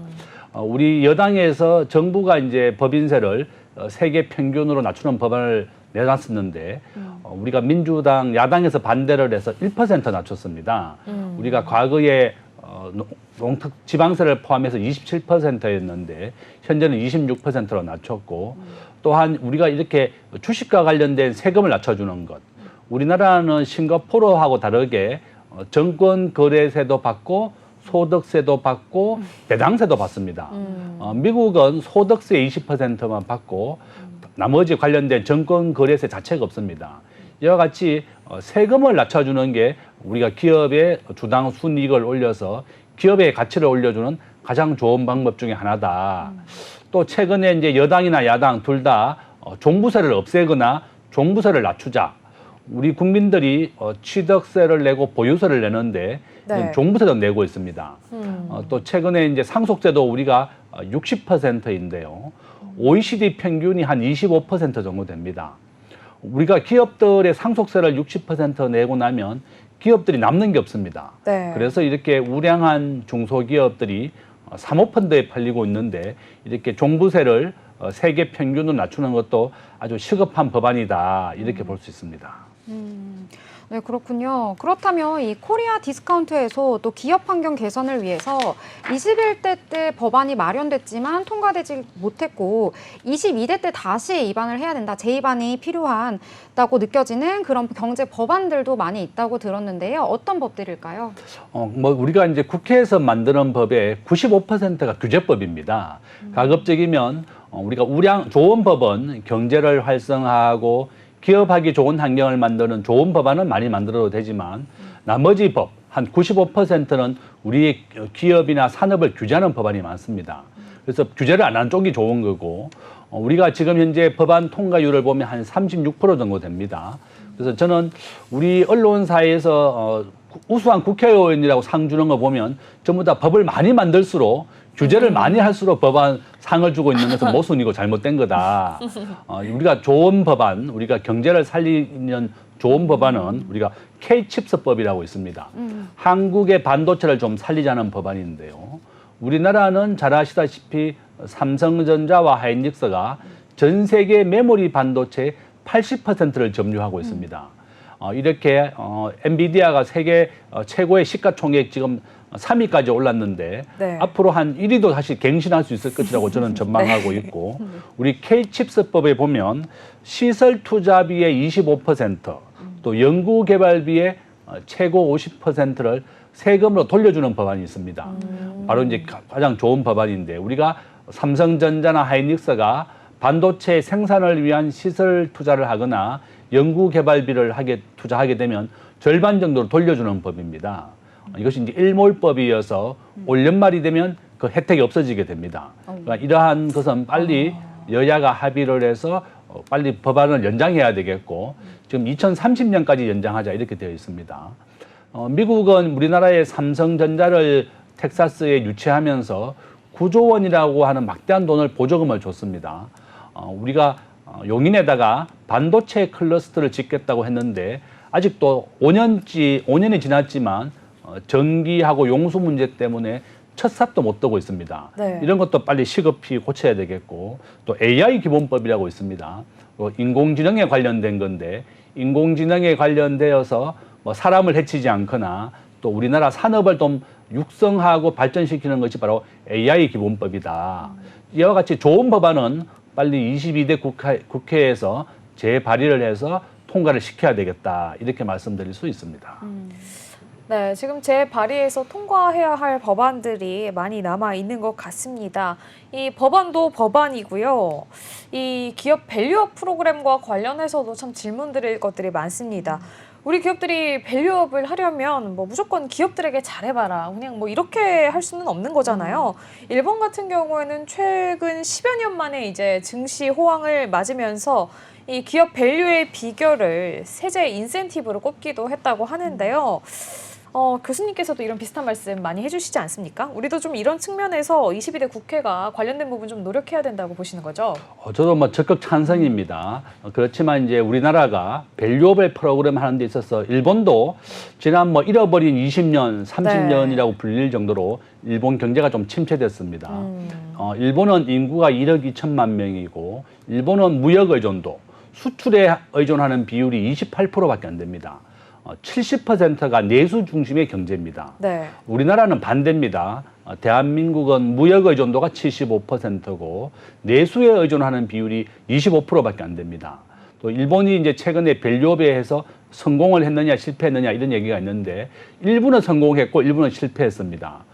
Speaker 5: 우리 여당에서 정부가 이제 법인세를 세계 평균으로 낮추는 법안을 내놨었는데 우리가 민주당 야당에서 반대를 해서 1% 낮췄습니다. 우리가 과거에 농특 지방세를 포함해서 27%였는데 현재는 26%로 낮췄고 또한 우리가 이렇게 주식과 관련된 세금을 낮춰주는 것. 우리나라는 싱가포르하고 다르게 정권 거래세도 받고 소득세도 받고 배당세도 받습니다. 미국은 소득세 20%만 받고 나머지 관련된 정권 거래세 자체가 없습니다. 이와 같이 세금을 낮춰주는 게 우리가 기업의 주당 순이익을 올려서 기업의 가치를 올려주는 가장 좋은 방법 중에 하나다. 또 최근에 이제 여당이나 야당 둘 다 종부세를 없애거나 종부세를 낮추자. 우리 국민들이 취득세를 내고 보유세를 내는데
Speaker 1: 네.
Speaker 5: 종부세도 내고 있습니다. 또 최근에 이제 상속세도 우리가 60%인데요. OECD 평균이 한 25% 정도 됩니다. 우리가 기업들의 상속세를 60% 내고 나면 기업들이 남는 게 없습니다.
Speaker 1: 네.
Speaker 5: 그래서 이렇게 우량한 중소기업들이 사모펀드에 팔리고 있는데 이렇게 종부세를 세계 평균으로 낮추는 것도 아주 시급한 법안이다 이렇게 볼 수 있습니다.
Speaker 2: 네, 그렇군요. 그렇다면 이 코리아 디스카운트에서 또 기업 환경 개선을 위해서 21대 때 법안이 마련됐지만 통과되지 못했고 22대 때 다시 입안을 해야 된다. 재입안이 필요하다고 느껴지는 그런 경제 법안들도 많이 있다고 들었는데요. 어떤 법들일까요?
Speaker 5: 뭐 우리가 이제 국회에서 만드는 법의 95%가 규제법입니다. 가급적이면 우리가 좋은 법은 경제를 활성화하고 기업하기 좋은 환경을 만드는 좋은 법안은 많이 만들어도 되지만 나머지 법, 한 95%는 우리의 기업이나 산업을 규제하는 법안이 많습니다. 그래서 규제를 안 하는 쪽이 좋은 거고 우리가 지금 현재 법안 통과율을 보면 한 36% 정도 됩니다. 그래서 저는 우리 언론사에서 우수한 국회의원이라고 상 주는 거 보면 전부 다 법을 많이 만들수록 규제를 많이 할수록 법안 상을 주고 있는 것은 모순이고 잘못된 거다. 우리가 좋은 법안, 우리가 경제를 살리는 좋은 법안은 우리가 K-칩스법이라고 있습니다. 한국의 반도체를 좀 살리자는 법안인데요. 우리나라는 잘 아시다시피 삼성전자와 하이닉스가 전 세계 메모리 반도체 80%를 점유하고 있습니다. 이렇게 엔비디아가 세계 최고의 시가총액 지금 3위까지 올랐는데
Speaker 1: 네.
Speaker 5: 앞으로 한 1위도 사실 갱신할 수 있을 것이라고 저는 전망하고 있고 우리 K칩스법에 보면 시설 투자비의 25%, 또 연구개발비의 최고 50%를 세금으로 돌려주는 법안이 있습니다. 바로 이제 가장 좋은 법안인데 우리가 삼성전자나 하이닉스가 반도체 생산을 위한 시설 투자를 하거나 연구개발비를 투자하게 되면 절반 정도로 돌려주는 법입니다. 이것이 이제 일몰법이어서 올 연말이 되면 그 혜택이 없어지게 됩니다. 그러니까 이러한 것은 빨리 여야가 합의를 해서 빨리 법안을 연장해야 되겠고 지금 2030년까지 연장하자 이렇게 되어 있습니다. 미국은 우리나라의 삼성전자를 텍사스에 유치하면서 9조 원이라고 하는 막대한 돈을 보조금을 줬습니다. 우리가 용인에다가 반도체 클러스터를 짓겠다고 했는데 아직도 5년이 지났지만 전기하고 용수 문제 때문에 첫 삽도 못 뜨고 있습니다.
Speaker 1: 네.
Speaker 5: 이런 것도 빨리 시급히 고쳐야 되겠고 또 AI 기본법이라고 있습니다. 인공지능에 관련된 건데 인공지능에 관련되어서 뭐 사람을 해치지 않거나 또 우리나라 산업을 좀 육성하고 발전시키는 것이 바로 AI 기본법이다. 이와 같이 좋은 법안은 빨리 22대 국회에서 재발의를 해서 통과를 시켜야 되겠다. 이렇게 말씀드릴 수 있습니다.
Speaker 1: 네, 지금 재발의해서 통과해야 할 법안들이 많이 남아 있는 것 같습니다. 이 법안도 법안이고요. 이 기업 밸류업 프로그램과 관련해서도 참 질문드릴 것들이 많습니다. 우리 기업들이 밸류업을 하려면 뭐 무조건 기업들에게 잘해봐라. 그냥 뭐 이렇게 할 수는 없는 거잖아요. 일본 같은 경우에는 최근 10여 년 만에 이제 증시 호황을 맞으면서 이 기업 밸류의 비결을 세제 인센티브로 꼽기도 했다고 하는데요. 교수님께서도 이런 비슷한 말씀 많이 해주시지 않습니까? 우리도 좀 이런 측면에서 22대 국회가 관련된 부분 좀 노력해야 된다고 보시는 거죠?
Speaker 5: 저도 뭐 적극 찬성입니다. 그렇지만 이제 우리나라가 밸류업의 프로그램 하는 데 있어서 일본도 지난 뭐 잃어버린 20년, 30년이라고 불릴 정도로 일본 경제가 좀 침체됐습니다. 일본은 인구가 1억 2천만 명이고 일본은 무역 의존도, 수출에 의존하는 비율이 28%밖에 안 됩니다. 70%가 내수 중심의 경제입니다.
Speaker 1: 네.
Speaker 5: 우리나라는 반대입니다. 대한민국은 무역 의존도가 75%고 내수에 의존하는 비율이 25%밖에 안 됩니다. 또 일본이 이제 최근에 밸류업에 해서 성공을 했느냐 실패했느냐 이런 얘기가 있는데 일부는 성공했고 일부는 실패했습니다.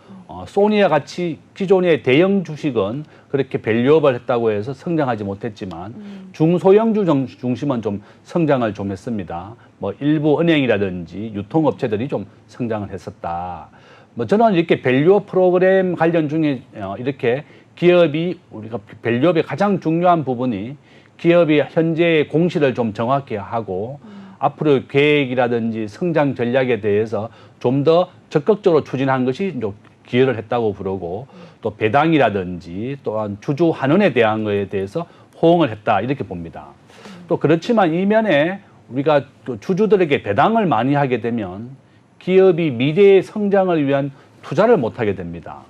Speaker 5: 소니와 같이 기존의 대형 주식은 그렇게 밸류업을 했다고 해서 성장하지 못했지만 중소형주 중심은 좀 성장을 좀 했습니다. 뭐 일부 은행이라든지 유통업체들이 좀 성장을 했었다. 뭐 저는 이렇게 밸류업 프로그램 관련 중에 이렇게 기업이 우리가 밸류업의 가장 중요한 부분이 기업이 현재의 공시를 좀 정확히 하고 앞으로 계획이라든지 성장 전략에 대해서 좀 더 적극적으로 추진한 것이 기여를 했다고 부르고 또 배당이라든지 또한 주주 환원에 대한 것에 대해서 호응을 했다 이렇게 봅니다. 또 그렇지만 이면에 우리가 또 주주들에게 배당을 많이 하게 되면 기업이 미래의 성장을 위한 투자를 못 하게 됩니다.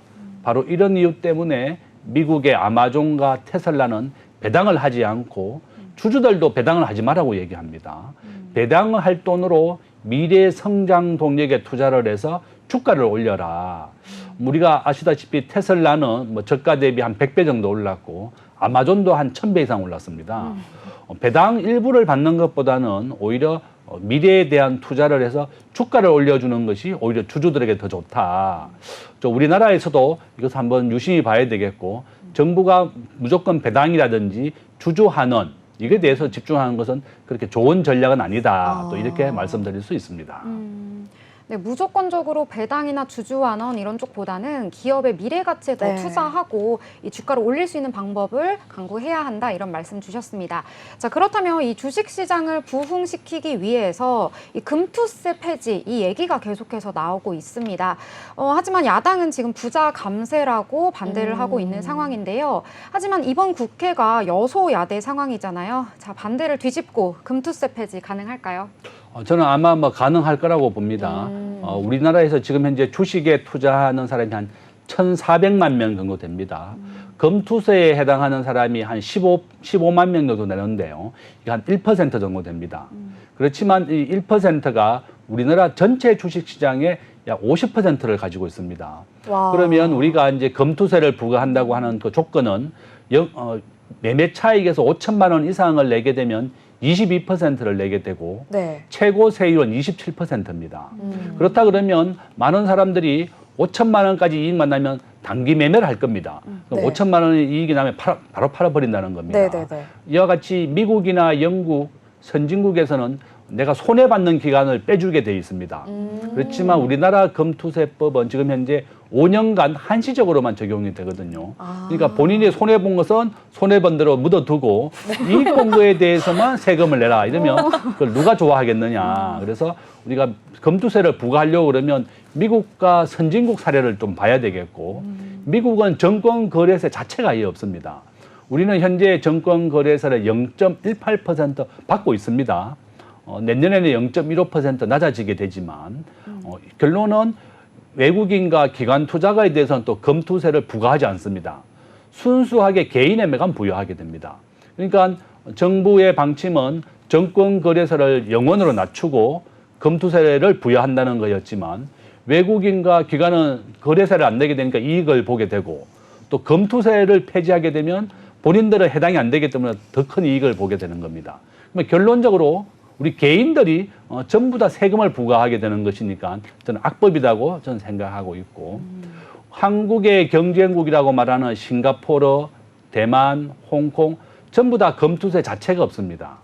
Speaker 5: 바로 이런 이유 때문에 미국의 아마존과 테슬라는 배당을 하지 않고 주주들도 배당을 하지 말라고 얘기합니다. 배당을 할 돈으로 미래 성장 동력에 투자를 해서 주가를 올려라. 우리가 아시다시피 테슬라는 뭐 저가 대비 한 100배 정도 올랐고 아마존도 한 1000배 이상 올랐습니다. 배당 일부를 받는 것보다는 오히려 미래에 대한 투자를 해서 주가를 올려주는 것이 오히려 주주들에게 더 좋다. 우리나라에서도 이것을 한번 유심히 봐야 되겠고 정부가 무조건 배당이라든지 주주 환원 이게 대해서 집중하는 것은 그렇게 좋은 전략은 아니다. 또 이렇게 말씀드릴 수 있습니다.
Speaker 2: 네, 무조건적으로 배당이나 주주환원 이런 쪽보다는 기업의 미래 가치에 더 투자하고 이 주가를 올릴 수 있는 방법을 강구해야 한다 이런 말씀 주셨습니다. 자, 그렇다면 이 주식시장을 부흥시키기 위해서 이 금투세 폐지 이 얘기가 계속해서 나오고 있습니다. 하지만 야당은 지금 부자 감세라고 반대를 하고 있는 상황인데요. 하지만 이번 국회가 여소야대 상황이잖아요. 자, 반대를 뒤집고 금투세 폐지 가능할까요?
Speaker 5: 저는 아마 뭐 가능할 거라고 봅니다. 우리나라에서 지금 현재 주식에 투자하는 사람이 한 1,400만 명 정도 됩니다. 검투세에 해당하는 사람이 한 15만 명 정도 되는데요. 이게 한 1% 정도 됩니다. 그렇지만 이 1%가 우리나라 전체 주식시장의 약 50%를 가지고 있습니다.
Speaker 1: 와.
Speaker 5: 그러면 우리가 이제 검투세를 부과한다고 하는 그 조건은 매매 차익에서 5천만 원 이상을 내게 되면 22%를 내게 되고
Speaker 1: 네.
Speaker 5: 최고 세율은 27%입니다. 그렇다 그러면 많은 사람들이 5천만 원까지 이익만 나면 단기 매매를 할 겁니다.
Speaker 1: 네.
Speaker 5: 5천만 원의 이익이 나면 바로 팔아버린다는 겁니다.
Speaker 1: 네네네.
Speaker 5: 이와 같이 미국이나 영국, 선진국에서는 내가 손해받는 기간을 빼주게 돼 있습니다. 그렇지만 우리나라 검투세법은 지금 현재 5년간 한시적으로만 적용이 되거든요. 그러니까 본인이 손해본 것은 손해본 대로 묻어두고 이익 본 거에 대해서만 세금을 내라 이러면 그걸 누가 좋아하겠느냐. 그래서 우리가 검투세를 부과하려고 그러면 미국과 선진국 사례를 좀 봐야 되겠고 미국은 정권거래세 자체가 아예 없습니다. 우리는 현재 정권거래세를 0.18% 받고 있습니다. 내년에는 0.15% 낮아지게 되지만 결론은 외국인과 기관 투자가에 대해서는 또 검투세를 부과하지 않습니다. 순수하게 개인에만 부여하게 됩니다. 그러니까 정부의 방침은 정권거래세를 0원으로 낮추고 검투세를 부여한다는 거였지만 외국인과 기관은 거래세를 안 내게 되니까 이익을 보게 되고 또 검투세를 폐지하게 되면 본인들은 해당이 안 되기 때문에 더 큰 이익을 보게 되는 겁니다. 그러면 결론적으로 우리 개인들이 전부 다 세금을 부과하게 되는 것이니까 저는 악법이라고 저는 생각하고 있고 한국의 경쟁국이라고 말하는 싱가포르, 대만, 홍콩 전부 다 검투세 자체가 없습니다.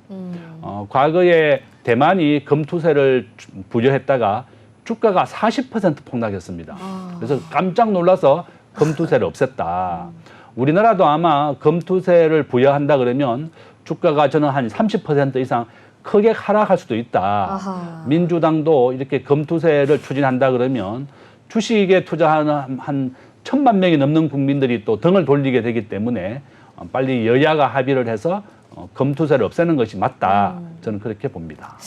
Speaker 5: 과거에 대만이 검투세를 부여했다가 주가가 40% 폭락했습니다. 그래서 깜짝 놀라서 검투세를 없앴다. 우리나라도 아마 검투세를 부여한다 그러면 주가가 저는 한 30% 이상 크게 하락할 수도 있다.
Speaker 1: 아하.
Speaker 5: 민주당도 이렇게 검투세를 추진한다 그러면 주식에 투자하는 한 1,000만 명이 넘는 국민들이 또 등을 돌리게 되기 때문에 빨리 여야가 합의를 해서 검투세를 없애는 것이 맞다. 저는 그렇게 봅니다.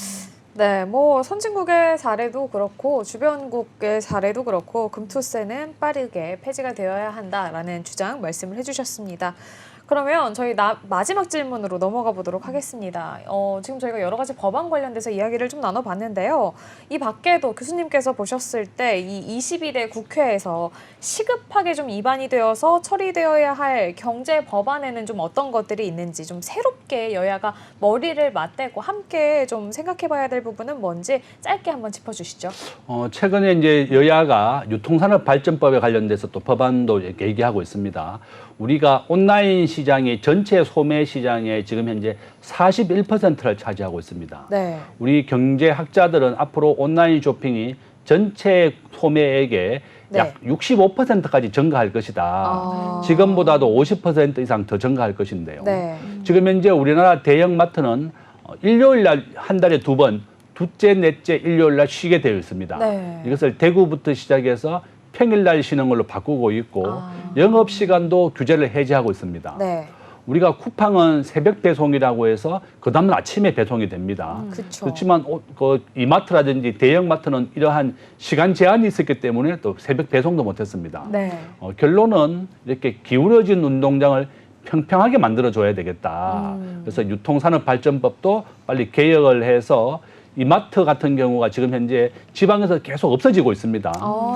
Speaker 1: 네, 뭐 선진국의 사례도 그렇고 주변국의 사례도 그렇고 검투세는 빠르게 폐지가 되어야 한다라는 주장 말씀을 해주셨습니다. 그러면 저희 마지막 질문으로 넘어가 보도록 하겠습니다. 지금 저희가 여러 가지 법안 관련돼서 이야기를 좀 나눠봤는데요. 이 밖에도 교수님께서 보셨을 때 이 22대 국회에서 시급하게 좀 입안이 되어서 처리되어야 할 경제 법안에는 좀 어떤 것들이 있는지 좀 새롭게 여야가 머리를 맞대고 함께 좀 생각해봐야 될 부분은 뭔지 짧게 한번 짚어주시죠.
Speaker 5: 최근에 이제 여야가 유통산업발전법에 관련돼서 또 법안도 이렇게 얘기하고 있습니다. 우리가 온라인 시장이 전체 소매 시장의 지금 현재 41%를 차지하고 있습니다.
Speaker 1: 네.
Speaker 5: 우리 경제학자들은 앞으로 온라인 쇼핑이 전체 소매액의
Speaker 1: 네.
Speaker 5: 약 65%까지 증가할 것이다. 지금보다도 50% 이상 더 증가할 것인데요.
Speaker 1: 네.
Speaker 5: 지금 현재 우리나라 대형마트는 일요일 날 한 달에 2번, 둘째, 넷째 일요일 날 쉬게 되어 있습니다.
Speaker 1: 네.
Speaker 5: 이것을 대구부터 시작해서 평일날 쉬는 걸로 바꾸고 있고 영업시간도 규제를 해제하고 있습니다.
Speaker 1: 네.
Speaker 5: 우리가 쿠팡은 새벽 배송이라고 해서 그 다음날 아침에 배송이 됩니다.
Speaker 1: 그렇죠.
Speaker 5: 그렇지만 이마트라든지 대형마트는 이러한 시간 제한이 있었기 때문에 또 새벽 배송도 못했습니다.
Speaker 1: 네.
Speaker 5: 결론은 이렇게 기울어진 운동장을 평평하게 만들어줘야 되겠다. 그래서 유통산업발전법도 빨리 개혁을 해서 이마트 같은 경우가 지금 현재 지방에서 계속 없어지고 있습니다.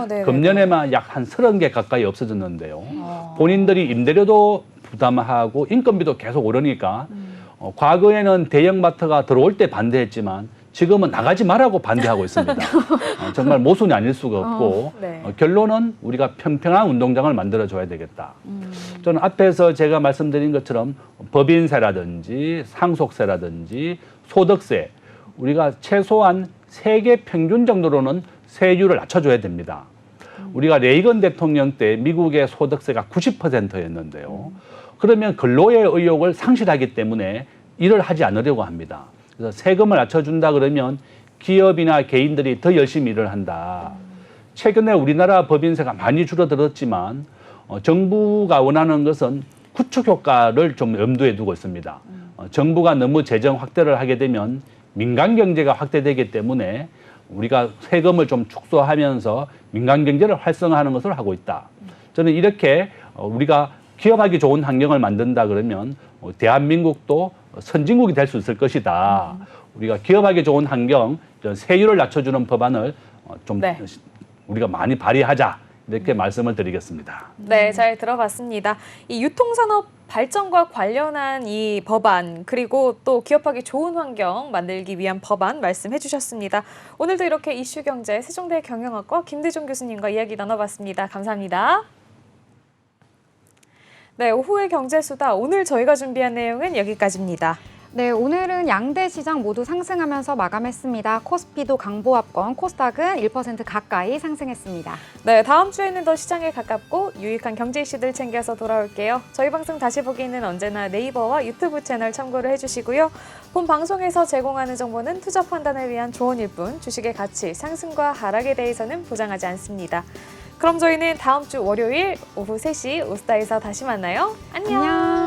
Speaker 1: 네네네.
Speaker 5: 금년에만 약 한 30개 가까이 없어졌는데요. 본인들이 임대료도 부담하고 인건비도 계속 오르니까 과거에는 대형마트가 들어올 때 반대했지만 지금은 나가지 말라고 반대하고 있습니다. 정말 모순이 아닐 수가 없고
Speaker 1: 네.
Speaker 5: 결론은 우리가 평평한 운동장을 만들어줘야 되겠다. 저는 앞에서 제가 말씀드린 것처럼 법인세라든지 상속세라든지 소득세 우리가 최소한 세계 평균 정도로는 세율을 낮춰줘야 됩니다. 우리가 레이건 대통령 때 미국의 소득세가 90%였는데요. 그러면 근로의 의욕을 상실하기 때문에 일을 하지 않으려고 합니다. 그래서 세금을 낮춰준다 그러면 기업이나 개인들이 더 열심히 일을 한다. 최근에 우리나라 법인세가 많이 줄어들었지만 정부가 원하는 것은 구축 효과를 좀 염두에 두고 있습니다. 정부가 너무 재정 확대를 하게 되면 민간 경제가 확대되기 때문에 우리가 세금을 좀 축소하면서 민간 경제를 활성화하는 것을 하고 있다. 저는 이렇게 우리가 기업하기 좋은 환경을 만든다 그러면 대한민국도 선진국이 될 수 있을 것이다. 우리가 기업하기 좋은 환경, 세율을 낮춰주는 법안을 좀
Speaker 1: 네.
Speaker 5: 우리가 많이 발의하자. 이렇게 말씀을 드리겠습니다.
Speaker 1: 네, 잘 들어봤습니다. 이 유통산업 발전과 관련한 이 법안 그리고 또 기업하기 좋은 환경 만들기 위한 법안 말씀해 주셨습니다. 오늘도 이렇게 이슈경제 세종대 경영학과 김대중 교수님과 이야기 나눠봤습니다. 감사합니다. 네, 오후의 경제수다. 오늘 저희가 준비한 내용은 여기까지입니다.
Speaker 2: 네, 오늘은 양대 시장 모두 상승하면서 마감했습니다. 코스피도 강보합권, 코스닥은 1% 가까이 상승했습니다.
Speaker 1: 네, 다음 주에는 더 시장에 가깝고 유익한 경제 이슈들 챙겨서 돌아올게요. 저희 방송 다시 보기는 언제나 네이버와 유튜브 채널 참고를 해주시고요. 본 방송에서 제공하는 정보는 투자 판단을 위한 조언일 뿐 주식의 가치, 상승과 하락에 대해서는 보장하지 않습니다. 그럼 저희는 다음 주 월요일 오후 3시 오스타에서 다시 만나요. 안녕.